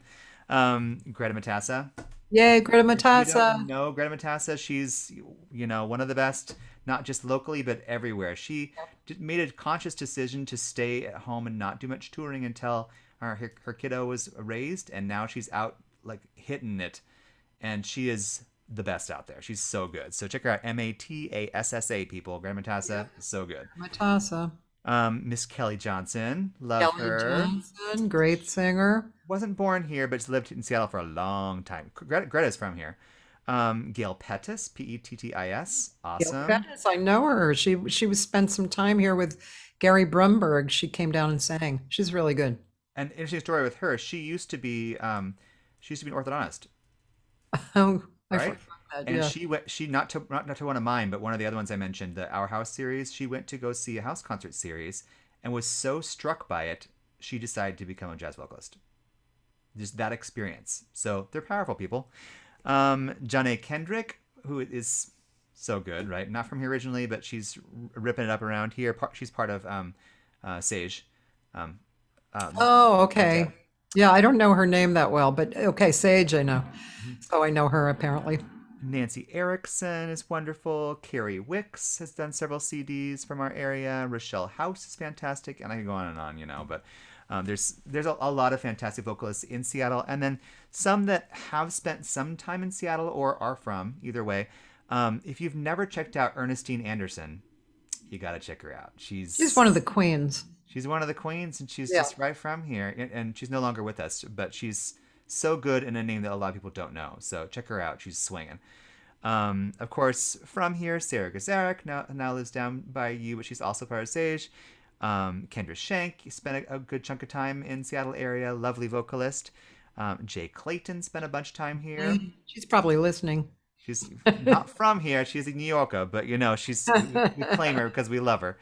Greta Matassa. Yay, Greta Matassa. No, Greta Matassa, she's, one of the best not just locally, but everywhere. She made a conscious decision to stay at home and not do much touring until her kiddo was raised. And now she's out like hitting it. And she is the best out there. She's so good. So check her out. Matassa, people. Grandma Matassa is so good. Matassa. Miss Kelly Johnson. Love Kelly her. Johnson, great singer. Wasn't born here, but lived in Seattle for a long time. Greta's from here. Gail Pettis, Pettis. Awesome. Gail Pettis, I know her. She was spent some time here with Gary Brumberg. She came down and sang. She's really good. An interesting story with her. She used to be an orthodontist. Oh, I Right? forgot that. And Yeah. she not to one of mine, but one of the other ones I mentioned, the Our House series. She went to go see a house concert series and was so struck by it, she decided to become a jazz vocalist. Just that experience. So they're powerful people. Janae Kendrick, who is so good, right? Not from here originally, but she's ripping it up around here. She's part of Sage. Oh, okay. Yeah, I don't know her name that well, but okay, Sage, I know. So I know her apparently. Nancy Erickson is wonderful. Carrie Wicks has done several CDs from our area. Rochelle House is fantastic, and I can go on and on, but there's a lot of fantastic vocalists in Seattle, and then some that have spent some time in Seattle or are from, either way. If you've never checked out Ernestine Anderson, you got to check her out. She's one of the queens. She's one of the queens, and she's Yeah. just right from here. And she's no longer with us, but she's so good in a name that a lot of people don't know. So check her out. She's swinging. Of course, from here, Sarah Gazarek now lives down by you, but she's also part of Sage. Kendra Shank spent a good chunk of time in Seattle area. Lovely vocalist. Jay Clayton spent a bunch of time here. She's probably listening. She's not from here. She's a New Yorker, but we claim her because we love her.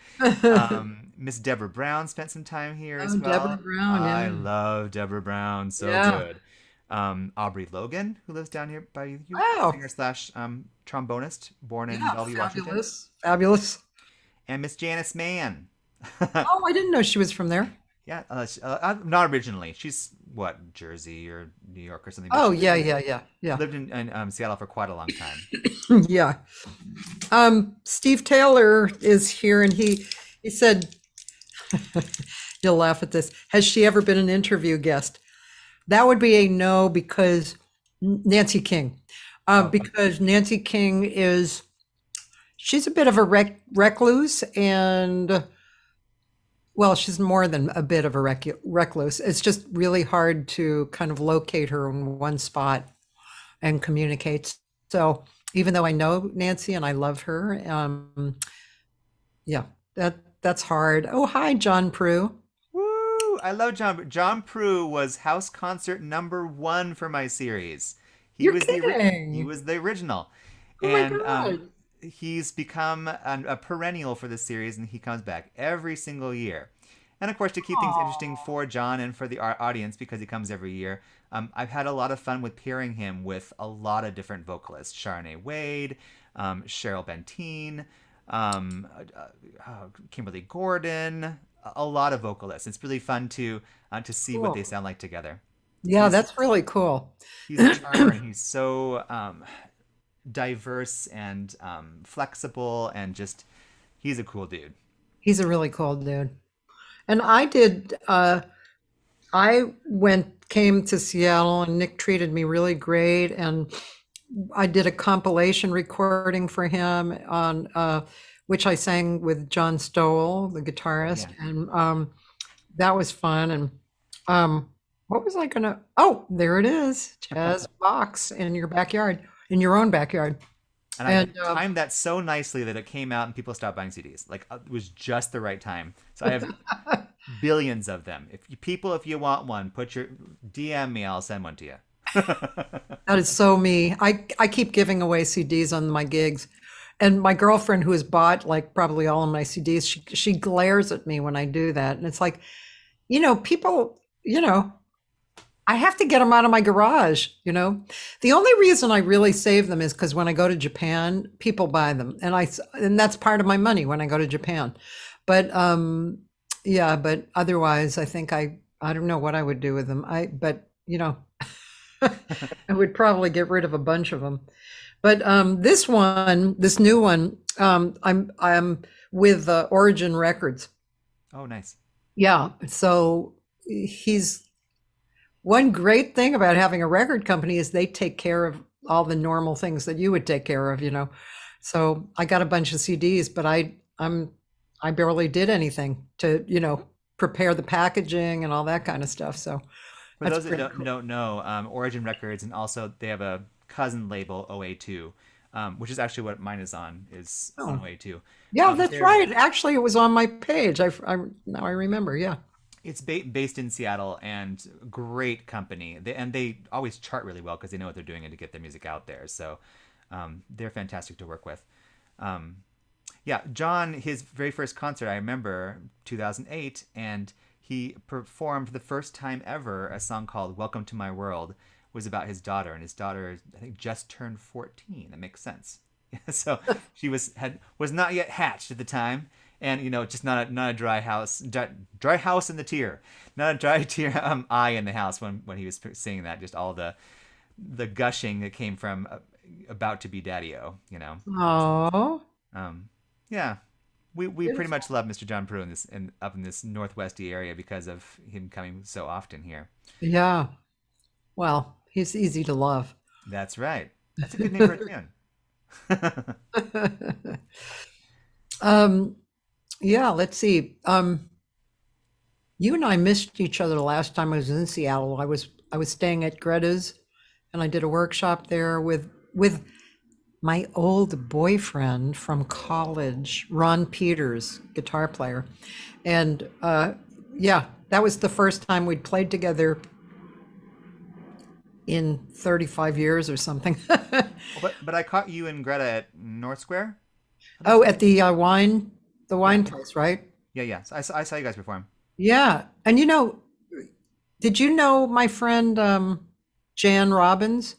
Miss Deborah Brown spent some time here as well. Deborah Brown, yeah. I love Deborah Brown. So Yeah. good. Aubrey Logan, who lives down here by you, Wow. singer slash trombonist, born in Yeah, Bellevue, Washington. fabulous. And Miss Janice Mann. Oh, I didn't know she was from there. Yeah, not originally. She's Jersey or New York or something. but Oh, she yeah. lived in Seattle for quite a long time. Yeah. Steve Taylor is here, and he said, you'll laugh at this. Has she ever been an interview guest? That would be a no, because Nancy King. Because Nancy King she's a bit of a recluse, and well, she's more than a bit of a recluse. It's just really hard to kind of locate her in one spot and communicate. So even though I know Nancy and I love her, yeah, that's hard. Oh, hi, John Prue. Woo! I love John. John Prue was house concert #1 for my series. You're kidding. He was the original. Oh my God. He's become a perennial for the series, and he comes back every single year. And of course, to keep things interesting for John and for the audience, because he comes every year, I've had a lot of fun with pairing him with a lot of different vocalists. Sharnay Wade, Cheryl Benteen, Kimberly Gordon, a lot of vocalists. It's really fun to see what they sound like together. Yeah, that's really cool. He's a charmer, and he's so diverse and flexible, and just he's a cool dude. He's a really cool dude. And I came to Seattle, and Nick treated me really great, and I did a compilation recording for him on which I sang with John Stowell, the guitarist, and that was fun. And what was I gonna? Oh, there it is, JazzVox in your backyard, in your own backyard. And I timed that so nicely that it came out and people stopped buying CDs. Like, it was just the right time. So I have billions of them. If you want one, DM me. I'll send one to you. That is so me. I keep giving away CDs on my gigs, and my girlfriend, who has bought like probably all of my CDs, she glares at me when I do that, and it's like, people, I have to get them out of my garage. The only reason I really save them is because when I go to Japan, people buy them, and that's part of my money when I go to Japan. But yeah, but otherwise, I think I don't know what I would do with them. I would probably get rid of a bunch of them. But this new one, I'm with Origin Records. Oh, nice. Yeah. So he's one great thing about having a record company is they take care of all the normal things that you would take care of, you know. So I got a bunch of CDs, but I barely did anything to, you know, prepare the packaging and all that kind of stuff. So For that's those that pretty don't, cool. don't know, Origin Records, and also they have a cousin label, OA2, which is actually what mine is on Oh, OA2. yeah, that's They're right. Actually, it was on my page. Now I remember. Yeah. It's based in Seattle, and great company. They always chart really well because they know what they're doing and to get their music out there. So they're fantastic to work with. Um, yeah, John, his very first concert, I remember 2008, and he performed the first time ever a song called "Welcome to My World." Was about his daughter, and his daughter, I think, just turned 14. That makes sense. So she was not yet hatched at the time, and just not a dry house in the tear, not a dry tear eye in the house when he was singing that. Just all the gushing that came from about to be daddy-o. Oh, Um, yeah, we pretty beautiful. much love Mr. John Prue up in this northwesty area because of him coming so often here. Yeah. Well, he's easy to love. That's right. That's a good name for a tune. um, yeah, let's see. You and I missed each other the last time I was in Seattle. I was staying at Greta's, and I did a workshop there with my old boyfriend from college, Ron Peters, guitar player. And yeah, that was the first time we'd played together in 35 years or something. But I caught you and Greta at North Square. Other Oh, side? at the Yeah, wine place, right? yeah. So I saw you guys perform. Yeah. And did you know my friend Jan Robbins?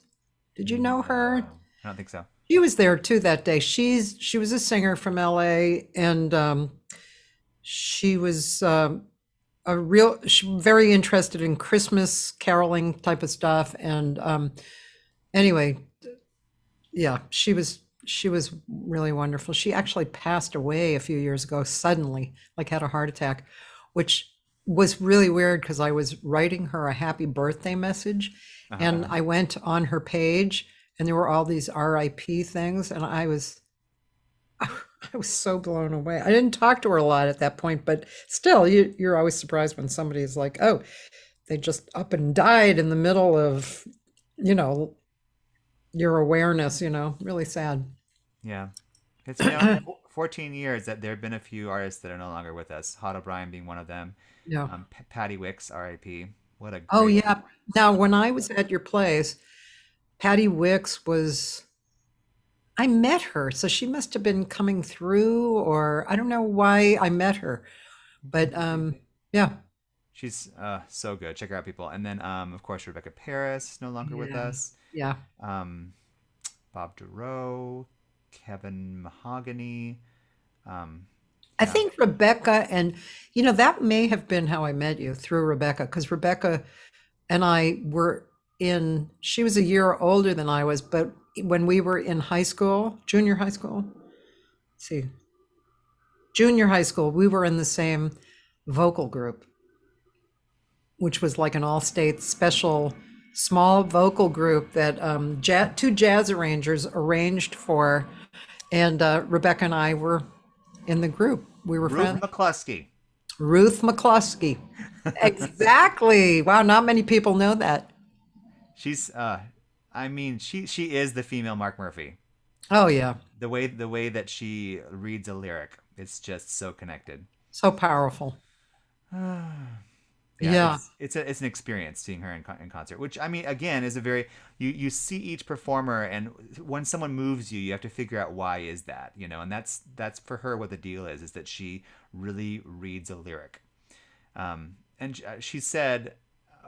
Did you know her? No, I don't think so. She was there too that day. She was a singer from LA, and she was very interested in Christmas caroling type of stuff. And anyway, yeah, she was really wonderful. She actually passed away a few years ago suddenly, like had a heart attack, which was really weird because I was writing her a happy birthday message, Uh-huh, and uh-huh. I went on her page and there were all these RIP things, and I was so blown away. I didn't talk to her a lot at that point, but still, you're always surprised when somebody's like, oh, they just up and died in the middle of, you know, your awareness, really sad. Yeah, it's been 14 years that there have been a few artists that are no longer with us. Hot O'Brien being one of them. Yeah. Patty Wicks, R.I.P. What a Oh, great. yeah. Now, when I was at your place, Patty Wicks I met her, so she must have been coming through, or I don't know why I met her, but yeah, She's so good. Check her out, people. And then, of course, Rebecca Paris, no longer with yeah, us. yeah. Um, Bob Duro, Kevin Mahogany. Um, I yeah. think Rebecca, and that may have been how I met you, through Rebecca, because Rebecca and I she was a year older than I was, but when we were in high school, junior high school, let's see, junior high school, we were in the same vocal group, which was like an all-state special small vocal group that two jazz arrangers arranged for, and Rebecca and I were in the group. We were Ruth friends. McCluskey. Ruth McCluskey. Exactly. Wow, not many people know that. She's, I mean, she is the female Mark Murphy. Oh yeah, The way that she reads a lyric, it's just so connected. so powerful. Yeah, Yeah, it's an experience seeing her in concert, which I mean, again, is a very you see each performer, and when someone moves you, you have to figure out why is that, and that's for her what the deal is that she really reads a lyric. And she said,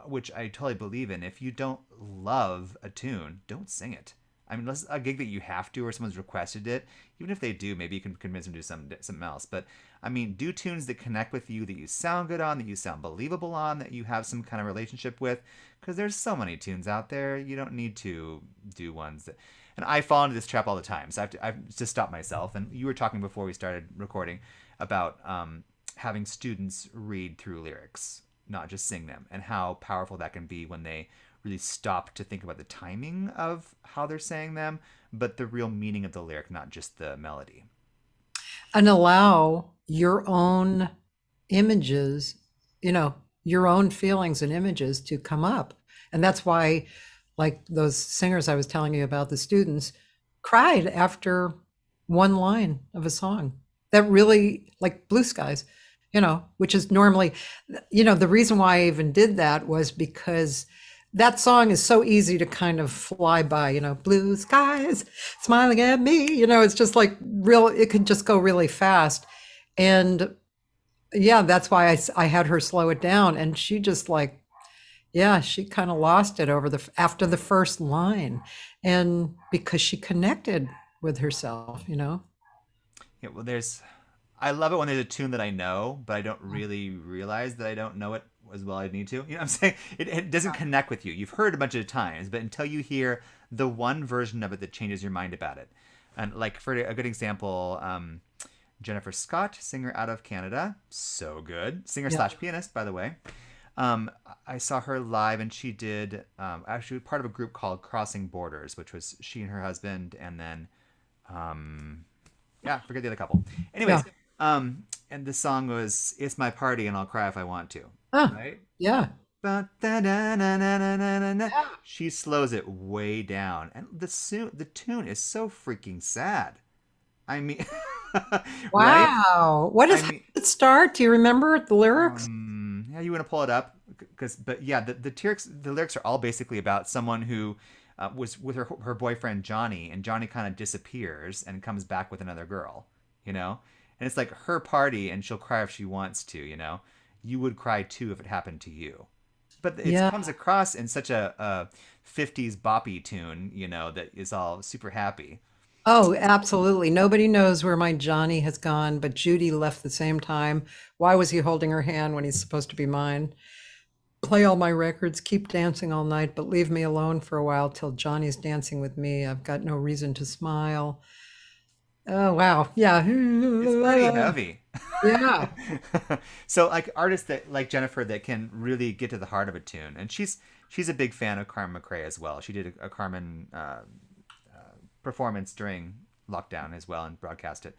which I totally believe in, if you don't love a tune, don't sing it. I mean, unless a gig that you have to or someone's requested it, even if they do, maybe you can convince them to do something else. But I mean, do tunes that connect with you, that you sound good on, that you sound believable on, that you have some kind of relationship with. Because there's so many tunes out there, you don't need to do ones that. And I fall into this trap all the time. So I have to stop myself. And you were talking before we started recording about having students read through lyrics, not just sing them, and how powerful that can be when they really stop to think about the timing of how they're saying them, but the real meaning of the lyric, not just the melody. And allow your own images, your own feelings and images to come up. And that's why, like those singers I was telling you about, the students cried after one line of a song that really, like Blue Skies, which is normally, the reason why I even did that was because that song is so easy to kind of fly by, blue skies smiling at me, it's just like it could just go really fast. And yeah, that's why I had her slow it down. And she just she kind of lost it after the first line. And because she connected with herself, Yeah, well, I love it when there's a tune that I know, but I don't really realize that I don't know it as well as I need to. You know what I'm saying? It doesn't connect with you. You've heard a bunch of times, but until you hear the one version of it that changes your mind about it. And like for a good example, Jennifer Scott, singer out of Canada, so good. Singer slash pianist, by the way. I saw her live, and she did actually part of a group called Crossing Borders, which was she and her husband, and then forget the other couple. Anyways, and the song was "It's My Party and I'll Cry If I Want to." Right? Yeah. She slows it way down, and the tune is so freaking sad. I mean, wow. Right? What does it start? Do you remember the lyrics? Yeah, you want to pull it up, but yeah, the lyrics are all basically about someone who was with her boyfriend Johnny, and Johnny kind of disappears and comes back with another girl, and it's like her party, and she'll cry if she wants to, You would cry too if it happened to you. But it comes across in such a 50s boppy tune, that is all super happy. Oh, absolutely. Nobody knows where my Johnny has gone, but Judy left the same time. Why was he holding her hand when he's supposed to be mine? Play all my records, keep dancing all night, but leave me alone for a while till Johnny's dancing with me. I've got no reason to smile. Oh, wow. Yeah. It's pretty heavy. Yeah. So like artists like Jennifer that can really get to the heart of a tune. And she's a big fan of Carmen McRae as well. She did a Carmen performance during lockdown as well and broadcast it.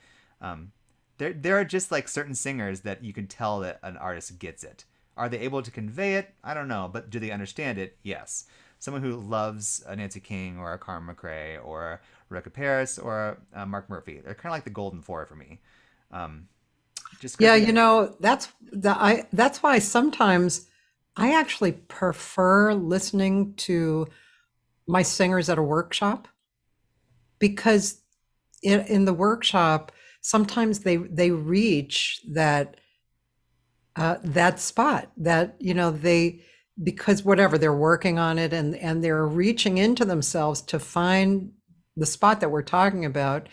There are just like certain singers that you can tell that an artist gets it. Are they able to convey it? I don't know. But do they understand it? Yes. Someone who loves a Nancy King or a Carmen McRae or a Rebecca Paris or a Mark Murphy. They're kind of like the golden four for me. That's why sometimes I actually prefer listening to my singers at a workshop, because in the workshop sometimes they reach that spot that because whatever they're working on it, and they're reaching into themselves to find the spot that we're talking about.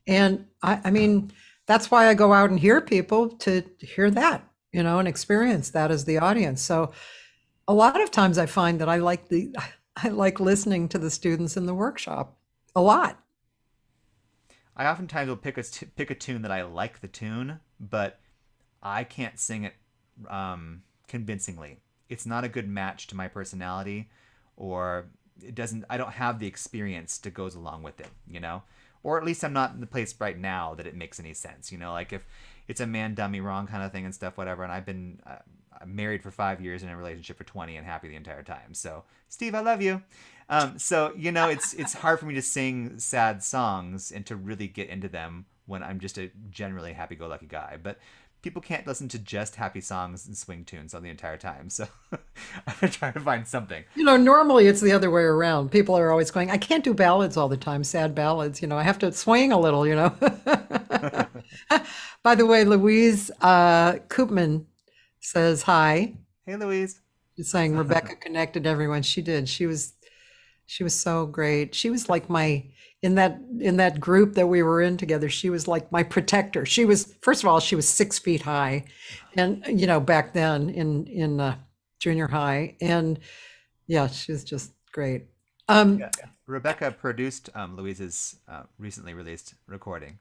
And I mean, that's why I go out and hear people, to hear that, and experience that as the audience. So a lot of times I find that I like listening to the students in the workshop a lot. I oftentimes will pick a tune that I like the tune, but I can't sing it convincingly. It's not a good match to my personality, or I don't have the experience that goes along with it, or at least I'm not in the place right now that it makes any sense, like if it's a man done me wrong kind of thing and stuff, whatever. And I've been married for 5 years, in a relationship for 20, and happy the entire time. So Steve, I love you. So, it's hard for me to sing sad songs and to really get into them when I'm just a generally happy-go-lucky guy. But people can't listen to just happy songs and swing tunes all the entire time. So I'm trying to find something. Normally it's the other way around. People are always going, I can't do ballads all the time, sad ballads. I have to swing a little, By the way, Louise Koopman says hi. Hey, Louise. She's saying Rebecca connected everyone. She did. She was so great. She was like in that group that we were in together, she was like my protector. First of all, she was 6 feet high, and back then in junior high, and yeah, she was just great. Rebecca produced Louise's recently released recording.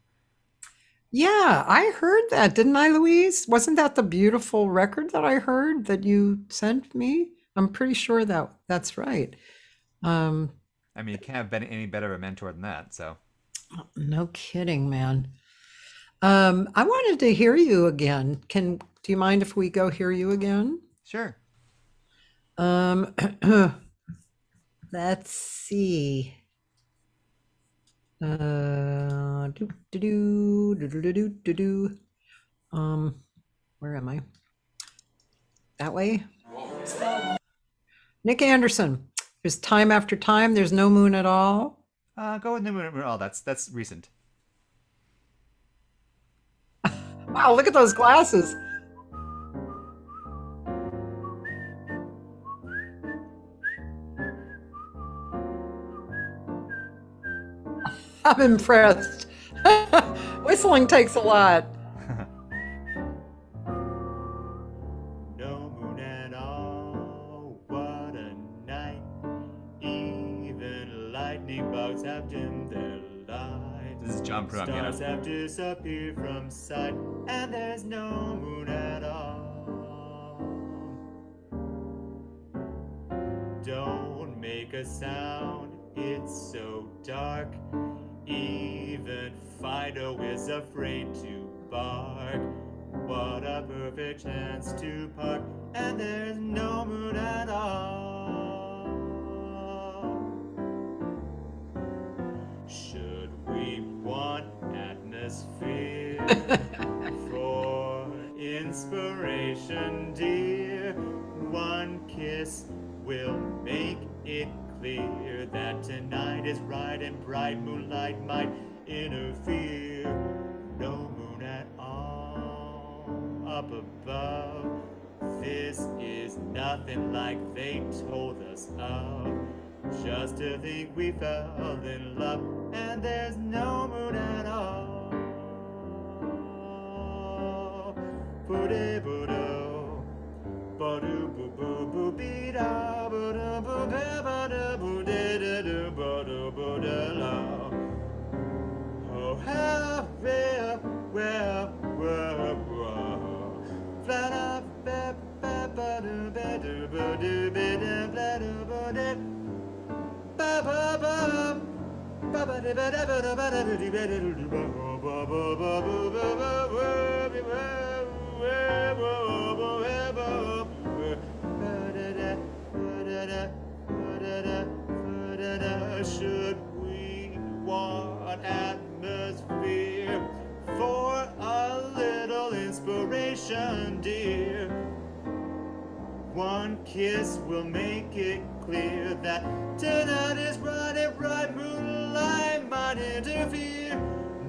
Yeah, I heard that, didn't I, Louise? Wasn't that the beautiful record that I heard that you sent me? I'm pretty sure that that's right. Um, I mean, you can't have been any better of a mentor than that. So, no kidding, man. I wanted to hear you again. Do you mind if we go hear you again? sure. Um, let's see. Do, do, do, do, do, do, do, do. Where am I? That way? Nich Anderson. There's time after time. There's no moon at all. Go with New. Oh, that's recent. Wow, look at those glasses. I'm impressed. Whistling takes a lot. No moon at all, what a night. Even lightning bugs have dimmed their light. This is John Pru on piano. Stars have disappeared from sight, and there's no moon at all. Don't make a sound, it's so dark. Even Fido is afraid to bark. What a perfect chance to park, and there's no moon at all. Should we want atmosphere for inspiration, dear? One kiss will make it clear that tonight is right and bright moonlight might interfere. No moon at all up above. This is nothing like they told us of. Just to think we fell in love, and there's no moon at all. Boo-de-boo-do, ba-do-boo-boo-boo-bee-da, ba-do-boo-ba-ba-da-boo-de-da-do, ba-do-boo-da-la. Oh, how well, well, well, well. Fla-da-ba-ba-ba-do-ba-do-ba-do-ba-da, ba-ba-ba, should we want atmosphere for a little inspiration, dear? One kiss will make it clear that tonight is bright and bright moonlight might interfere.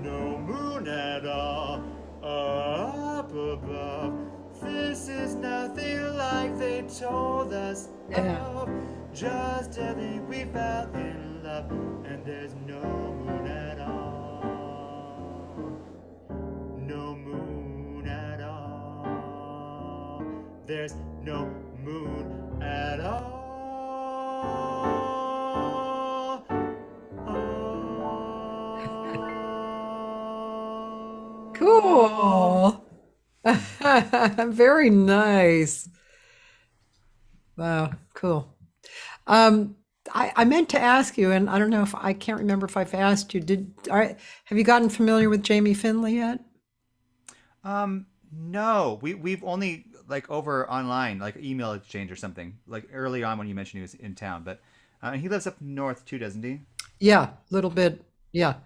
No moon at all up above. This is nothing like they told us of. Just to think we fell in love, and there's no moon at all. No moon at all. There's no moon at all. Cool. Very nice. Wow, cool. I meant to ask you, and I don't know if I can't remember if I've asked you. Have you gotten familiar with Jamie Finley yet? No, we've only like over online, like email exchange or something, like early on when you mentioned he was in town. But he lives up north too, doesn't he? Yeah, a little bit. Yeah, a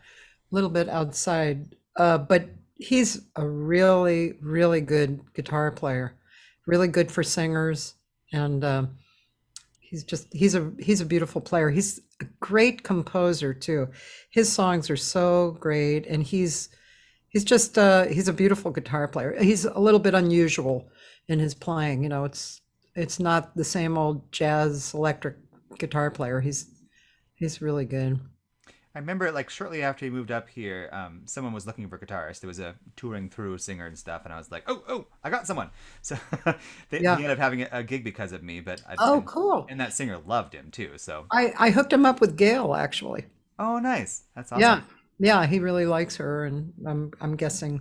little bit outside. But he's a really, really good guitar player. Really good for singers, and he's a beautiful player. He's a great composer too. His songs are so great, and he's he's a beautiful guitar player. He's a little bit unusual in his playing. You know, it's not the same old jazz electric guitar player. He's really good. I remember like shortly after he moved up here, someone was looking for a guitarist. There was a touring through singer and stuff, and I was like, oh, I got someone. So he Yeah. ended up having a gig because of me, but Oh, cool. and that singer loved him too. So I hooked him up with Gail, actually. oh, nice, that's Yeah. awesome. Yeah, he really likes her, and I'm guessing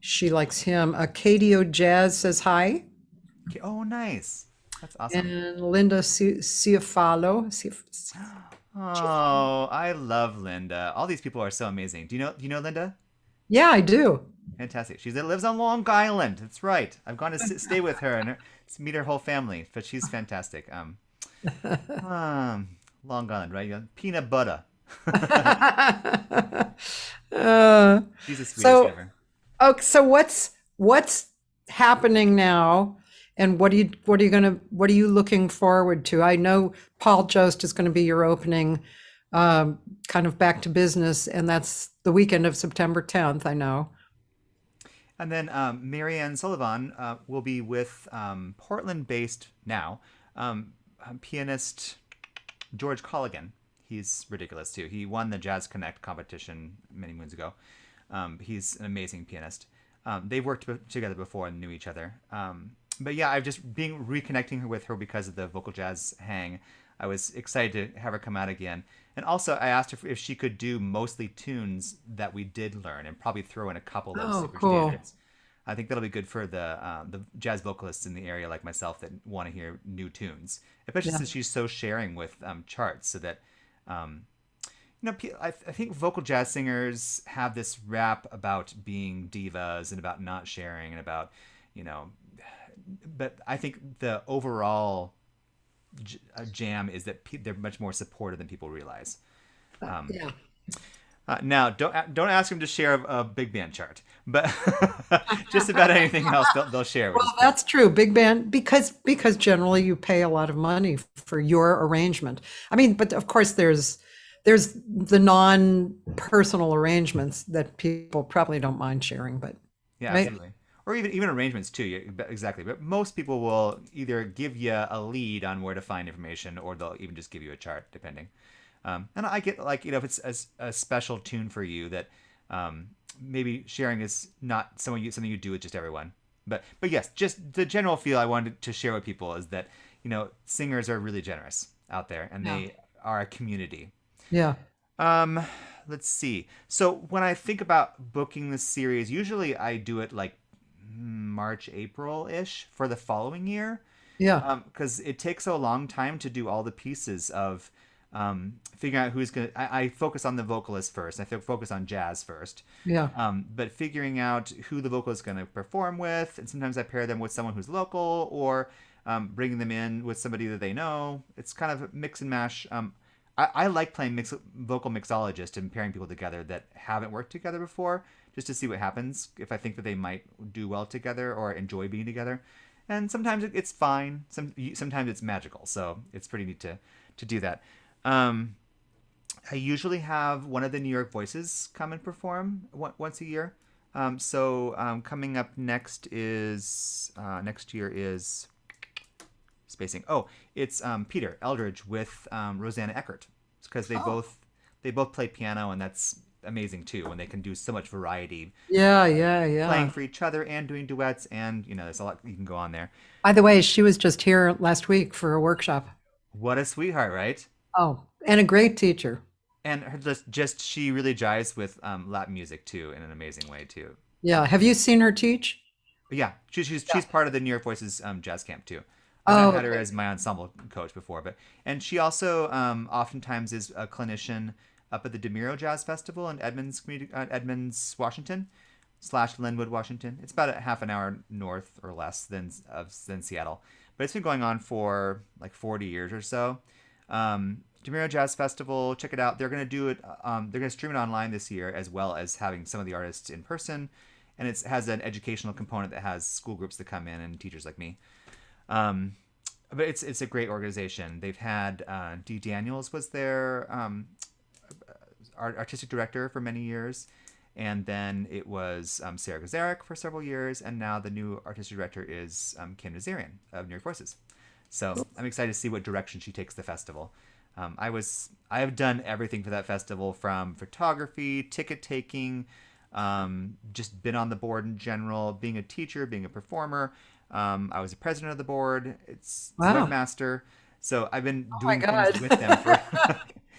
she likes him. Cadio Jazz says hi, Okay, oh, nice, that's awesome. and Linda Ciafalo. Oh, I love Linda. All these people are so amazing. Do you know Linda? Yeah, I do. Fantastic. She lives on Long Island. That's right. I've gone to stay with her and meet her whole family, but she's fantastic. Long Island, right? Peanut butter. Uh, She's the sweetest so ever. okay, so what's happening now, and what are you looking forward to? I know Paul Jost is going to be your opening, kind of back to business, and that's the weekend of September 10th. I know. And then Marianne Sullivan will be with Portland-based now pianist George Colligan. He's ridiculous too. He won the Jazz Connect competition many moons ago. He's an amazing pianist. They've worked together before and knew each other. But yeah, I've just been reconnecting with her because of the Vocal Jazz Hang. I was excited to have her come out again. And also, I asked her if she could do mostly tunes that we did learn and probably throw in a couple of Oh, super cool. standards. I think that'll be good for the jazz vocalists in the area like myself that want to hear new tunes, especially Yeah. since she's so sharing with charts. So that um, I think vocal jazz singers have this rap about being divas and about not sharing and about, you know, but I think the overall jam is that they're much more supportive than people realize. Yeah. Now, don't ask them to share a big band chart, but just about anything else they'll share. Which Well, is cool. that's true. Big band, because generally you pay a lot of money for your arrangement. I mean, but of course there's the non-personal arrangements that people probably don't mind sharing, but Yeah, right? absolutely. Or even arrangements too. Yeah, exactly. But most people will either give you a lead on where to find information, or they'll even just give you a chart, depending. And I get like if it's a special tune for you that maybe sharing is not something you do with just everyone. But yes, just the general feel I wanted to share with people is that singers are really generous out there, and Yeah. they are a community. Yeah. Um, let's see. So when I think about booking this series, usually I do it like March, April-ish for the following year. Yeah. Because it takes a long time to do all the pieces of figuring out who's going to... I focus on the vocalist first. I focus on jazz first. Yeah. But figuring out who the vocalist is going to perform with, and sometimes I pair them with someone who's local, or bringing them in with somebody that they know. It's kind of mix and mash. I like playing vocal mixologist and pairing people together that haven't worked together before, just to see what happens, if I think that they might do well together or enjoy being together. And sometimes it's fine. Sometimes it's magical. So it's pretty neat to do that. I usually have one of the New York Voices come and perform once a year. Coming up next year is spacing. Oh, it's Peter Eldridge with Rosanna Eckert, because they both play piano, and that's amazing too when they can do so much variety, Yeah. playing for each other and doing duets, and there's a lot you can go on there. By the way, she was just here last week for a workshop. What a sweetheart, right? Oh, and a great teacher. And her just she really jives with Latin music too in an amazing way too. Yeah. Have you seen her teach? But yeah, she's part of the New York Voices jazz camp too. Oh, I've had her okay. as my ensemble coach before, and she also oftentimes is a clinician up at the DeMiro Jazz Festival in Edmonds, Washington, / Linwood, Washington. It's about a half an hour north or less than Seattle, but it's been going on for like 40 years or so. DeMiro Jazz Festival, check it out. They're going to do it. They're going to stream it online this year, as well as having some of the artists in person, and it has an educational component that has school groups that come in and teachers like me. But it's a great organization. They've had Dee Daniels was their artistic director for many years, and then it was Sarah Gazarek for several years, and now the new artistic director is Kim Nazarian of New York Voices. So I'm excited to see what direction she takes the festival. I have done everything for that festival, from photography, ticket taking, just been on the board in general, being a teacher, being a performer. I was the president of the board. It's Wow. webmaster. So I've been my doing God. things with them for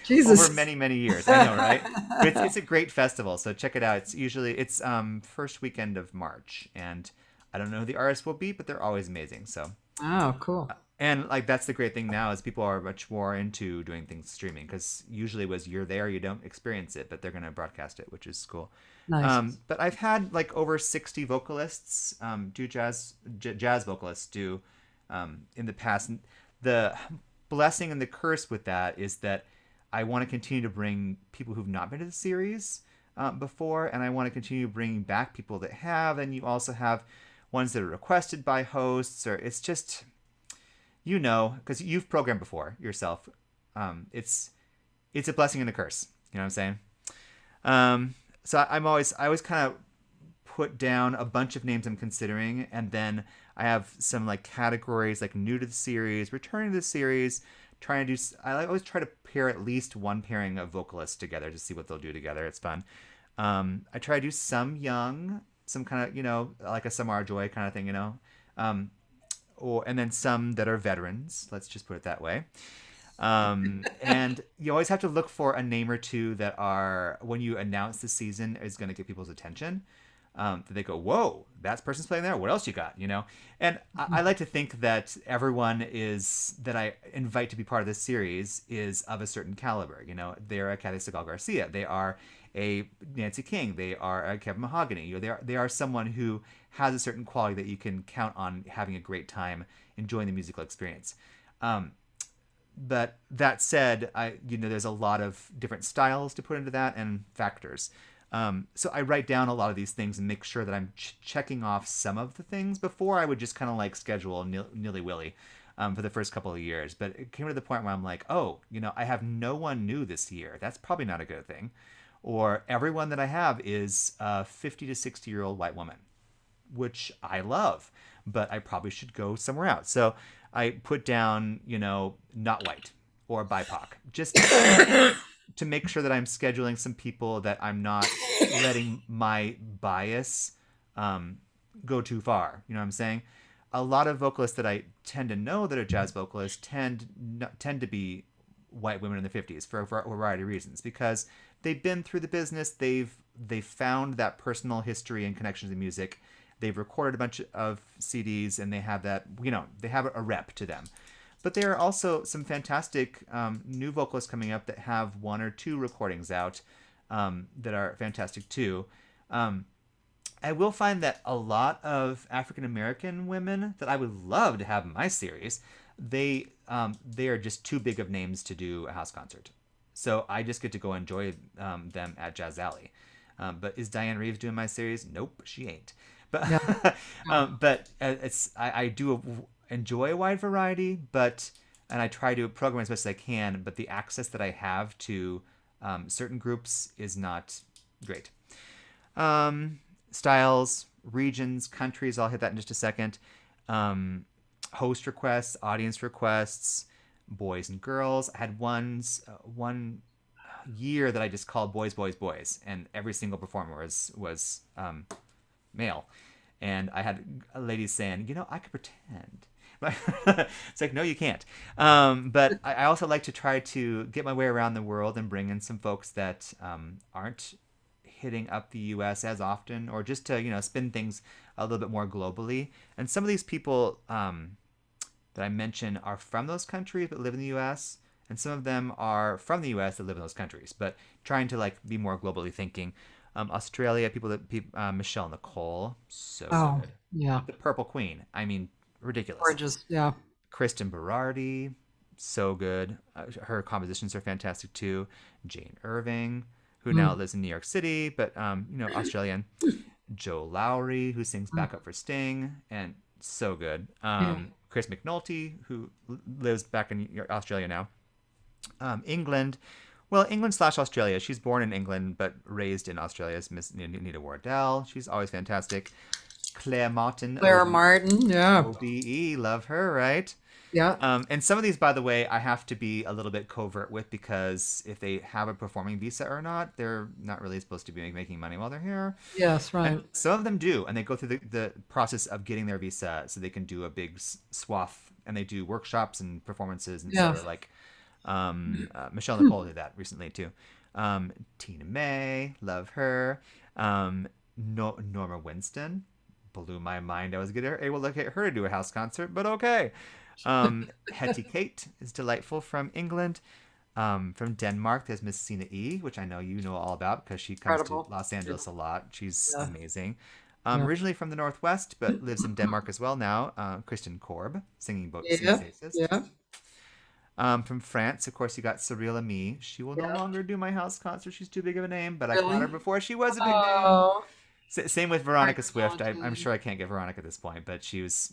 Jesus. over many, many years. I know, right? But it's a great festival. So check it out. It's first weekend of March, and I don't know who the artists will be, but they're always amazing. So, Oh, cool. and like that's the great thing now is people are much more into doing things streaming, because usually it was you're there, you don't experience it, but they're going to broadcast it, which is cool. Nice. But I've had like over 60 vocalists do jazz vocalists do in the past. And the blessing and the curse with that is that I want to continue to bring people who've not been to the series before, and I want to continue bringing back people that have. And you also have ones that are requested by hosts, or it's just, because you've programmed before yourself. It's a blessing and a curse. You know what I'm saying? So I always kind of put down a bunch of names I'm considering, and then I have some like categories like new to the series, returning to the series, trying to do. I always try to pair at least one pairing of vocalists together to see what they'll do together. It's fun. I try to do some young, some kind of like a Samara Joy kind of thing, and then some that are veterans. Let's just put it that way. And you always have to look for a name or two that are, when you announce the season, is going to get people's attention. That they go, whoa, that person's playing there. What else you got? And I like to think that everyone that I invite to be part of this series is of a certain caliber. They're a Cathy Segal-Garcia. They are a Nancy King. They are a Kevin Mahogany. They are someone who has a certain quality that you can count on having a great time enjoying the musical experience. But that said, there's a lot of different styles to put into that and factors. So I write down a lot of these things and make sure that I'm checking off some of the things. Before, I would just kind of like schedule nilly-willy for the first couple of years. But it came to the point where I'm like, I have no one new this year. That's probably not a good thing. Or everyone that I have is a 50 to 60-year-old white woman, which I love, but I probably should go somewhere else. So I put down, not white or BIPOC, just to make sure that I'm scheduling some people that I'm not letting my bias go too far. You know what I'm saying? A lot of vocalists that I tend to know that are jazz vocalists tend to be white women in their 50s for a variety of reasons, because they've been through the business, they've found that personal history and connections to music. They've recorded a bunch of CDs, and they have that, they have a rep to them. But there are also some fantastic new vocalists coming up that have one or two recordings out that are fantastic too. I will find that a lot of African-American women that I would love to have in my series, they are just too big of names to do a house concert. So I just get to go enjoy them at Jazz Alley. But is Diane Reeves doing my series? Nope, she ain't. But but I do enjoy a wide variety, and I try to program as best as I can. But the access that I have to certain groups is not great. Styles, regions, countries. I'll hit that in just a second. Host requests, audience requests, boys and girls. I had one year that I just called boys, boys, boys, and every single performer was male. And I had ladies saying, I could pretend. It's like, no, you can't. But I also like to try to get my way around the world and bring in some folks that aren't hitting up the U.S. as often, or just to, spin things a little bit more globally. And some of these people that I mentioned are from those countries but live in the U.S., and some of them are from the U.S. that live in those countries, but trying to be more globally thinking. Australia, Michelle Nicole, so good. Yeah. The Purple Queen, I mean, ridiculous. Gorgeous, yeah. Kristen Berardi, so good. Her compositions are fantastic too. Jane Irving, who now lives in New York City, but Australian. Joe Lowry, who sings backup for Sting, and so good. Chris McNulty, who lives back in Australia now. England. Well, England/Australia. She's born in England but raised in Australia. Is Miss Nita Wardell. She's always fantastic. Claire Martin. Claire Martin, yeah. OBE, love her, right? Yeah. And some of these, by the way, I have to be a little bit covert with, because if they have a performing visa or not, they're not really supposed to be making money while they're here. Yes, right. And some of them do, and they go through the process of getting their visa so they can do a big swath, and they do workshops and performances and Yeah. sort of like Michelle Nicole did that recently too. Tina May, love her. Norma Winston blew my mind. I was able to get her to do a house concert, but okay. Hetty Kate is delightful from England. From Denmark, there's Miss Sina E, which I know you know all about because she comes Incredible. to Los Angeles a lot. She's Yeah. amazing. Yeah. Originally from the Northwest, but lives in Denmark as well now. Kristen Korb, singing Yeah. bassist. Yeah. From France, of course, you got Cyril Ami. She will no Yeah. longer do my house concert. She's too big of a name, but I Really? caught her before she was a big name. Oh, Same with Veronica Right, Swift. I'm Valentine. sure I can't get Veronica at this point, but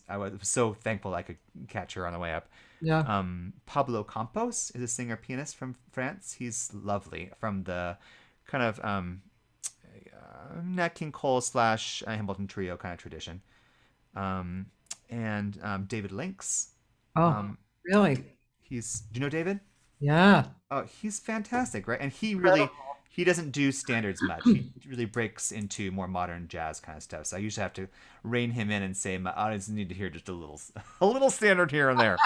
I was so thankful I could catch her on the way up. yeah. Pablo Campos is a singer pianist from France. He's lovely, from the kind of Nat King Cole / Hamilton trio kind of tradition. And David Lynx. Oh, Um, really? do you know David? Yeah. Oh, he's fantastic, right? And Incredible. he doesn't do standards much. He really breaks into more modern jazz kind of stuff. So I usually have to rein him in and say my audience need to hear just a little standard here and there.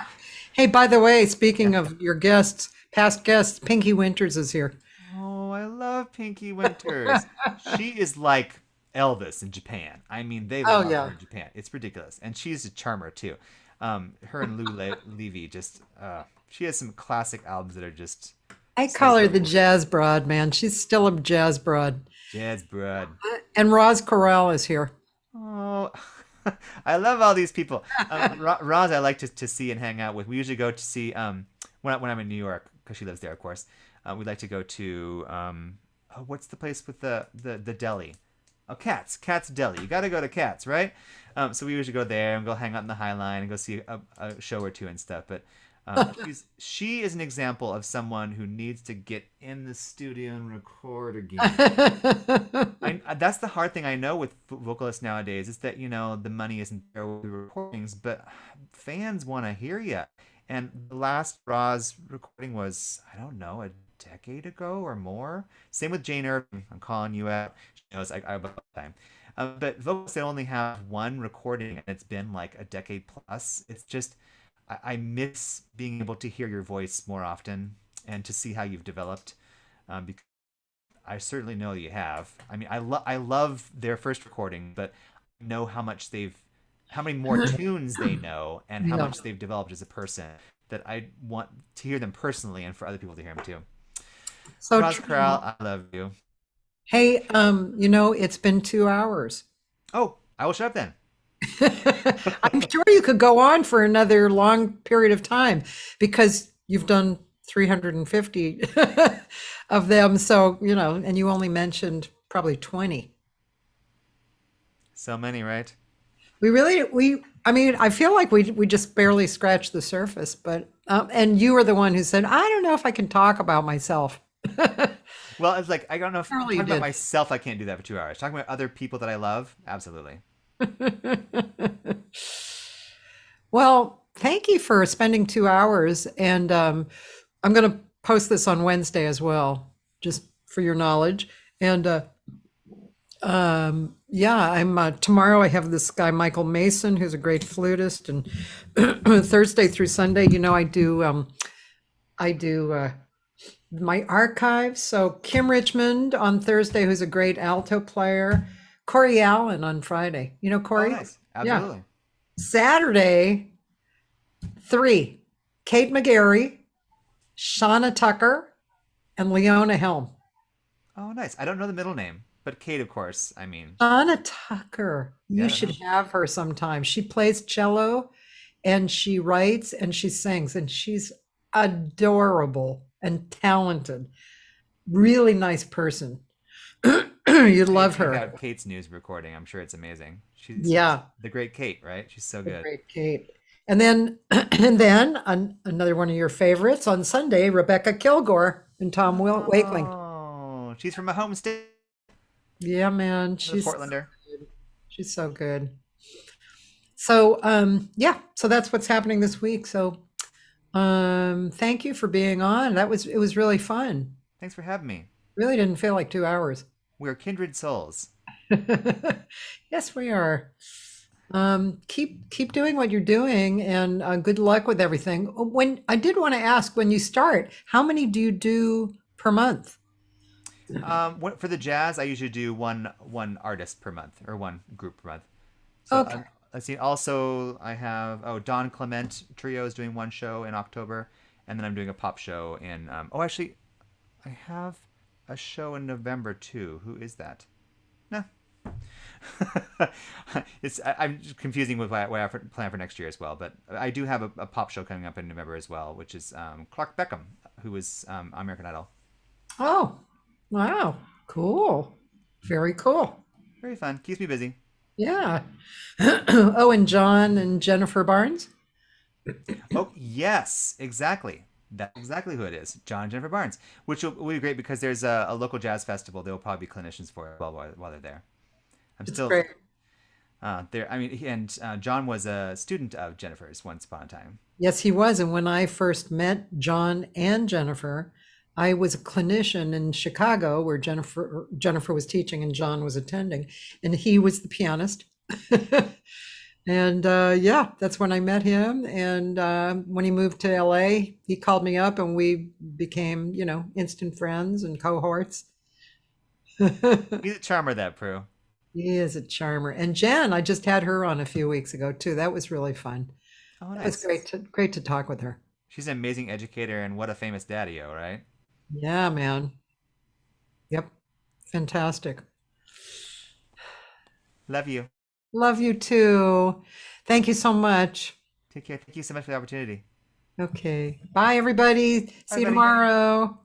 Hey, by the way, speaking of your guests, past guests, Pinky Winters is here. Oh, I love Pinky Winters. She is like Elvis in Japan. I mean, they love yeah. her in Japan. It's ridiculous. And she's a charmer too. Her and Lou Levy just she has some classic albums that are just I so call her so the cool. jazz broad, man. She's still a jazz broad. Jazz broad. And Roz Corral is here. Oh, I love all these people. Roz, I like to see and hang out with. We usually go to see when I'm in New York, because she lives there, of course. We like to go to what's the place with the deli? Oh, Katz Deli. You got to go to Katz, right? So we usually go there and go hang out in the High Line and go see a show or two and stuff. But she is an example of someone who needs to get in the studio and record again. That's the hard thing I know with vocalists nowadays, is that, the money isn't there with the recordings, but fans want to hear you. And the last Roz recording was, I don't know, a decade ago or more. Same with Jane Irving. I'm calling you out. She knows I about time. But vocalists that only have one recording and it's been like a decade plus, it's just, I miss being able to hear your voice more often and to see how you've developed. Because I certainly know you have. I mean, I love their first recording, but I know how many more tunes they know and how Yeah. much they've developed as a person, that I want to hear them personally and for other people to hear them too. So Roz true. Corral, I love you. Hey, it's been 2 hours. Oh, I will shut up then. I'm sure you could go on for another long period of time because you've done 350 of them. So, and you only mentioned probably 20. So many, right? I feel like we just barely scratched the surface, but, and you were the one who said, I don't know if I can talk about myself. Well, it's like, I don't know if Surely you talking about did. myself, I can't do that for 2 hours. Talking about other people that I love, absolutely. Well, thank you for spending 2 hours. And I'm going to post this on Wednesday as well, just for your knowledge. And tomorrow I have this guy, Michael Mason, who's a great flutist. And Thursday through Sunday, I do my archives. So Kim Richmond on Thursday, who's a great alto player. Corey Allen on Friday. You know Oh, Corey? nice. Absolutely. Saturday, 3, Kate McGarry, Shauna Tucker, and Leona Helm. Oh, nice. I don't know the middle name, but Kate, of course. I mean, Shauna Tucker, Yeah, you I should know. have her sometime. She plays cello and she writes and she sings, and she's adorable and talented. Really nice person. You'd love check her. out Kate's news recording. I'm sure it's amazing. She's Yeah. the great Kate, right? She's so The good. great Kate. And then, another one of your favorites on Sunday, Rebecca Kilgore and Tom Wakeling. Oh, she's from a home state, Yeah, man, the Portlander. she's so good. So yeah, so that's what's happening this week. So thank you for being on. It was really fun. Thanks for having me. Really didn't feel like 2 hours. We're kindred souls. Yes, we are. Keep doing what you're doing, and good luck with everything. When I did want to ask, when you start, how many do you do per month? For the jazz, I usually do one artist per month or one group per month. So Okay. let's see. Also, I have Don Clement Trio is doing one show in October, and then I'm doing a pop show in. Actually, I have a show in November too. Who is that? No. I'm just confusing with what I plan for next year as well. But I do have a pop show coming up in November as well, which is Clark Beckham, who was on American Idol. Oh, wow. Cool. Very cool. Very fun. Keeps me busy. Yeah. Oh, and John and Jennifer Barnes? Oh, yes, exactly. That's exactly who it is. John and Jennifer Barnes, which will be great because there's a local jazz festival. They'll probably be clinicians for it while they're there. I'm It's still great. there. I mean, and John was a student of Jennifer's once upon a time. Yes, he was. And when I first met John and Jennifer, I was a clinician in Chicago where Jennifer was teaching and John was attending, and he was the pianist. And yeah, that's when I met him. And when he moved to LA, he called me up and we became, instant friends and cohorts. He's a charmer, that Prue. He is a charmer. And Jen, I just had her on a few weeks ago too. That was really fun. Oh, It was nice. great to talk with her. She's an amazing educator, and what a famous daddy-o, right? Yeah, man. Yep. Fantastic. Love you. Love you too. Thank you so much. Take care. Thank you so much for the opportunity. Okay. Bye, everybody. Bye, See you buddy. tomorrow.